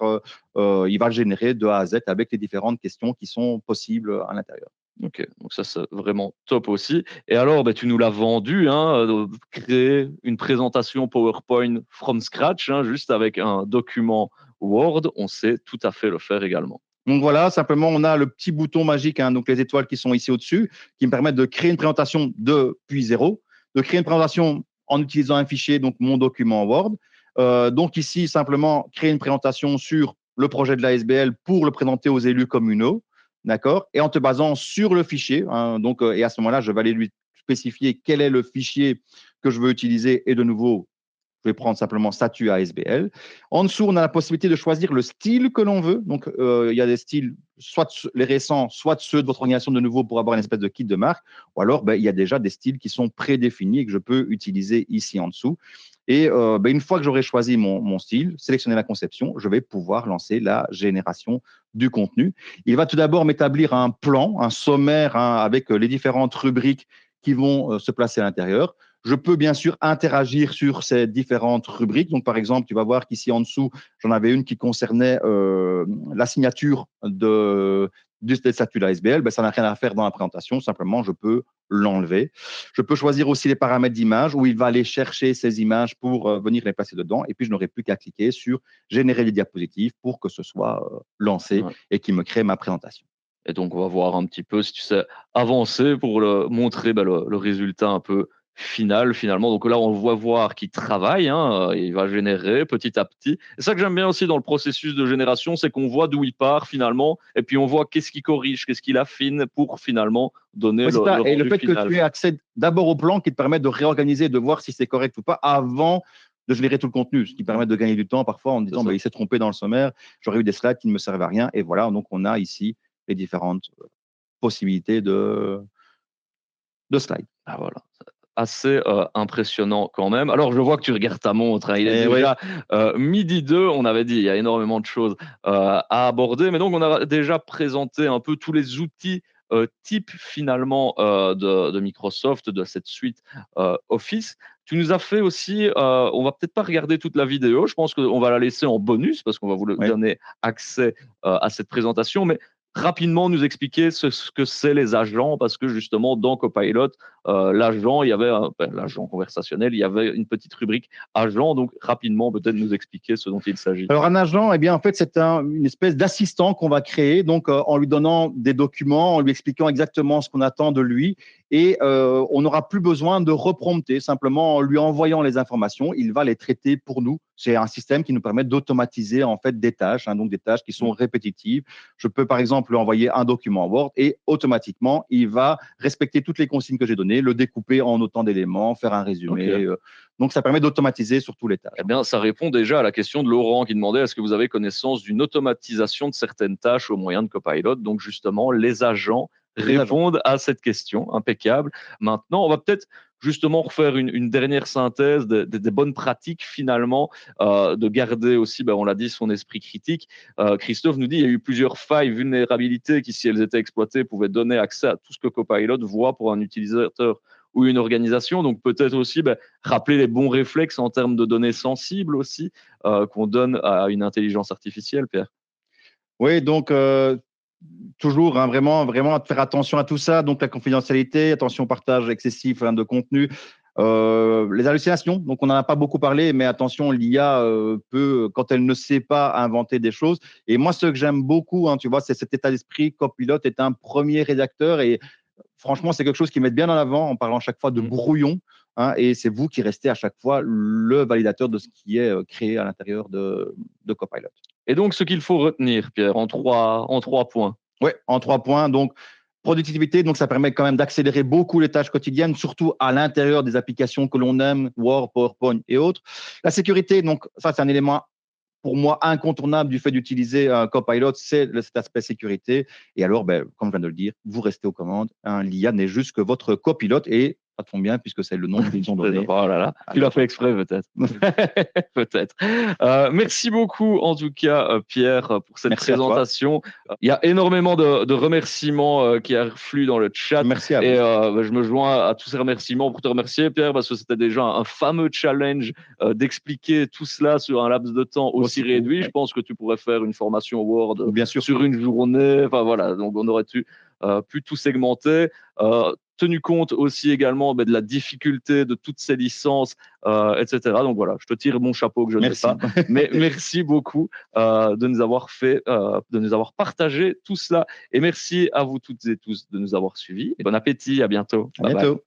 Il va le générer de A à Z avec les différentes questions qui sont possibles à l'intérieur. Ok, donc ça c'est vraiment top aussi. Et alors, tu nous l'as vendu, hein, créer une présentation PowerPoint from scratch, hein, juste avec un document Word, on sait tout à fait le faire également. Donc voilà, simplement, on a le petit bouton magique, hein, donc les étoiles qui sont ici au-dessus, qui me permettent de créer une présentation depuis zéro, de créer une présentation en utilisant un fichier, donc mon document Word. Donc ici, simplement, créer une présentation sur le projet de la SBL pour le présenter aux élus communaux, d'accord, et en te basant sur le fichier, hein, donc, et à ce moment-là, je vais aller lui spécifier quel est le fichier que je veux utiliser, et de nouveau, je vais prendre simplement statut ASBL. En dessous, on a la possibilité de choisir le style que l'on veut. Donc, il y a des styles, soit les récents, soit ceux de votre organisation de nouveau pour avoir une espèce de kit de marque. Ou alors, il y a déjà des styles qui sont prédéfinis et que je peux utiliser ici en dessous. Et une fois que j'aurai choisi mon style, sélectionner la conception, je vais pouvoir lancer la génération du contenu. Il va tout d'abord m'établir un plan, un sommaire, hein, avec les différentes rubriques qui vont se placer à l'intérieur. Je peux bien sûr interagir sur ces différentes rubriques. Donc, par exemple, tu vas voir qu'ici en dessous, j'en avais une qui concernait la signature du statut de la SBL. Ça n'a rien à faire dans la présentation. Simplement, je peux l'enlever. Je peux choisir aussi les paramètres d'image où il va aller chercher ces images pour venir les placer dedans. Et puis, je n'aurai plus qu'à cliquer sur générer les diapositives pour que ce soit lancé et qu'il me crée ma présentation. Et donc, on va voir un petit peu si tu sais avancer pour montrer le résultat un peu final, finalement. Donc là, on voit voir qu'il travaille, hein, il va générer petit à petit. Et ça que j'aime bien aussi dans le processus de génération, c'est qu'on voit d'où il part finalement, et puis on voit qu'est-ce qu'il corrige, qu'est-ce qu'il affine pour finalement donner le rendu final. Et le fait que tu aies accès d'abord au plan qui te permet de réorganiser, de voir si c'est correct ou pas avant de générer tout le contenu, ce qui permet de gagner du temps parfois en disant il s'est trompé dans le sommaire, j'aurais eu des slides qui ne me servent à rien. Et voilà, donc on a ici les différentes possibilités de slides. Ah voilà, assez impressionnant quand même. Alors je vois que tu regardes ta montre, hein. Il est déjà midi 2, on avait dit, il y a énormément de choses à aborder, mais donc on a déjà présenté un peu tous les outils types finalement de Microsoft, de cette suite Office. Tu nous as fait aussi, on va peut-être pas regarder toute la vidéo, je pense qu'on va la laisser en bonus parce qu'on va vous donner accès à cette présentation, mais rapidement nous expliquer ce que c'est les agents, parce que justement dans Copilot, l'agent, il y avait l'agent conversationnel, il y avait une petite rubrique agent, donc rapidement peut-être nous expliquer ce dont il s'agit. Alors un agent, eh bien en fait c'est une espèce d'assistant qu'on va créer, donc en lui donnant des documents, en lui expliquant exactement ce qu'on attend de lui, et on n'aura plus besoin de reprompter, simplement en lui envoyant les informations, il va les traiter pour nous. C'est un système qui nous permet d'automatiser en fait des tâches, hein, donc des tâches qui sont répétitives. Je peux par exemple lui envoyer un document Word et automatiquement il va respecter toutes les consignes que j'ai données, le découper en autant d'éléments, faire un résumé. Donc ça permet d'automatiser sur tous les tâches. Eh bien, ça répond déjà à la question de Laurent qui demandait est-ce que vous avez connaissance d'une automatisation de certaines tâches au moyen de Copilot. Donc justement, les agents répondent à cette question, impeccable. Maintenant, on va peut-être justement refaire une dernière synthèse des bonnes pratiques finalement, de garder aussi, on l'a dit, son esprit critique. Christophe nous dit il y a eu plusieurs failles, vulnérabilités qui, si elles étaient exploitées, pouvaient donner accès à tout ce que Copilot voit pour un utilisateur ou une organisation. Donc peut-être aussi rappeler les bons réflexes en termes de données sensibles aussi qu'on donne à une intelligence artificielle, Pierre. Oui, donc toujours vraiment faire attention à tout ça. Donc la confidentialité, attention au partage excessif de contenu. Les hallucinations, donc on n'en a pas beaucoup parlé, mais attention, l'IA peut, quand elle ne sait pas, inventer des choses. Et moi, ce que j'aime beaucoup, tu vois, c'est cet état d'esprit. Copilot est un premier rédacteur et franchement, c'est quelque chose qu'ils mettent bien en avant en parlant chaque fois de brouillon. Et c'est vous qui restez à chaque fois le validateur de ce qui est créé à l'intérieur de Copilot. Et donc, ce qu'il faut retenir, Pierre, en trois points. Oui, en 3 points. Donc, productivité, donc ça permet quand même d'accélérer beaucoup les tâches quotidiennes, surtout à l'intérieur des applications que l'on aime, Word, PowerPoint et autres. La sécurité, donc ça, c'est un élément pour moi incontournable du fait d'utiliser un Copilot, c'est cet aspect sécurité. Et alors, comme je viens de le dire, vous restez aux commandes. L'IA n'est juste que votre copilote et ça tombe bien puisque c'est le nom qu'ils ont donné. Oh là là, tu l'as fait exprès peut-être. Peut-être. Merci beaucoup en tout cas Pierre pour cette présentation. Il y a énormément de remerciements qui affluent dans le chat. Merci à vous. Et je me joins à tous ces remerciements pour te remercier Pierre parce que c'était déjà un fameux challenge d'expliquer tout cela sur un laps de temps aussi réduit. Je pense que tu pourrais faire une formation Word sur une journée. Enfin voilà, donc on aurait pu tout segmenter. Tenu compte aussi également de la difficulté de toutes ces licences, etc. Donc voilà, je te tire mon chapeau que je ne sais pas. Mais merci beaucoup de nous avoir de nous avoir partagé tout cela. Et merci à vous toutes et tous de nous avoir suivis. Et bon appétit, à bientôt. À bientôt.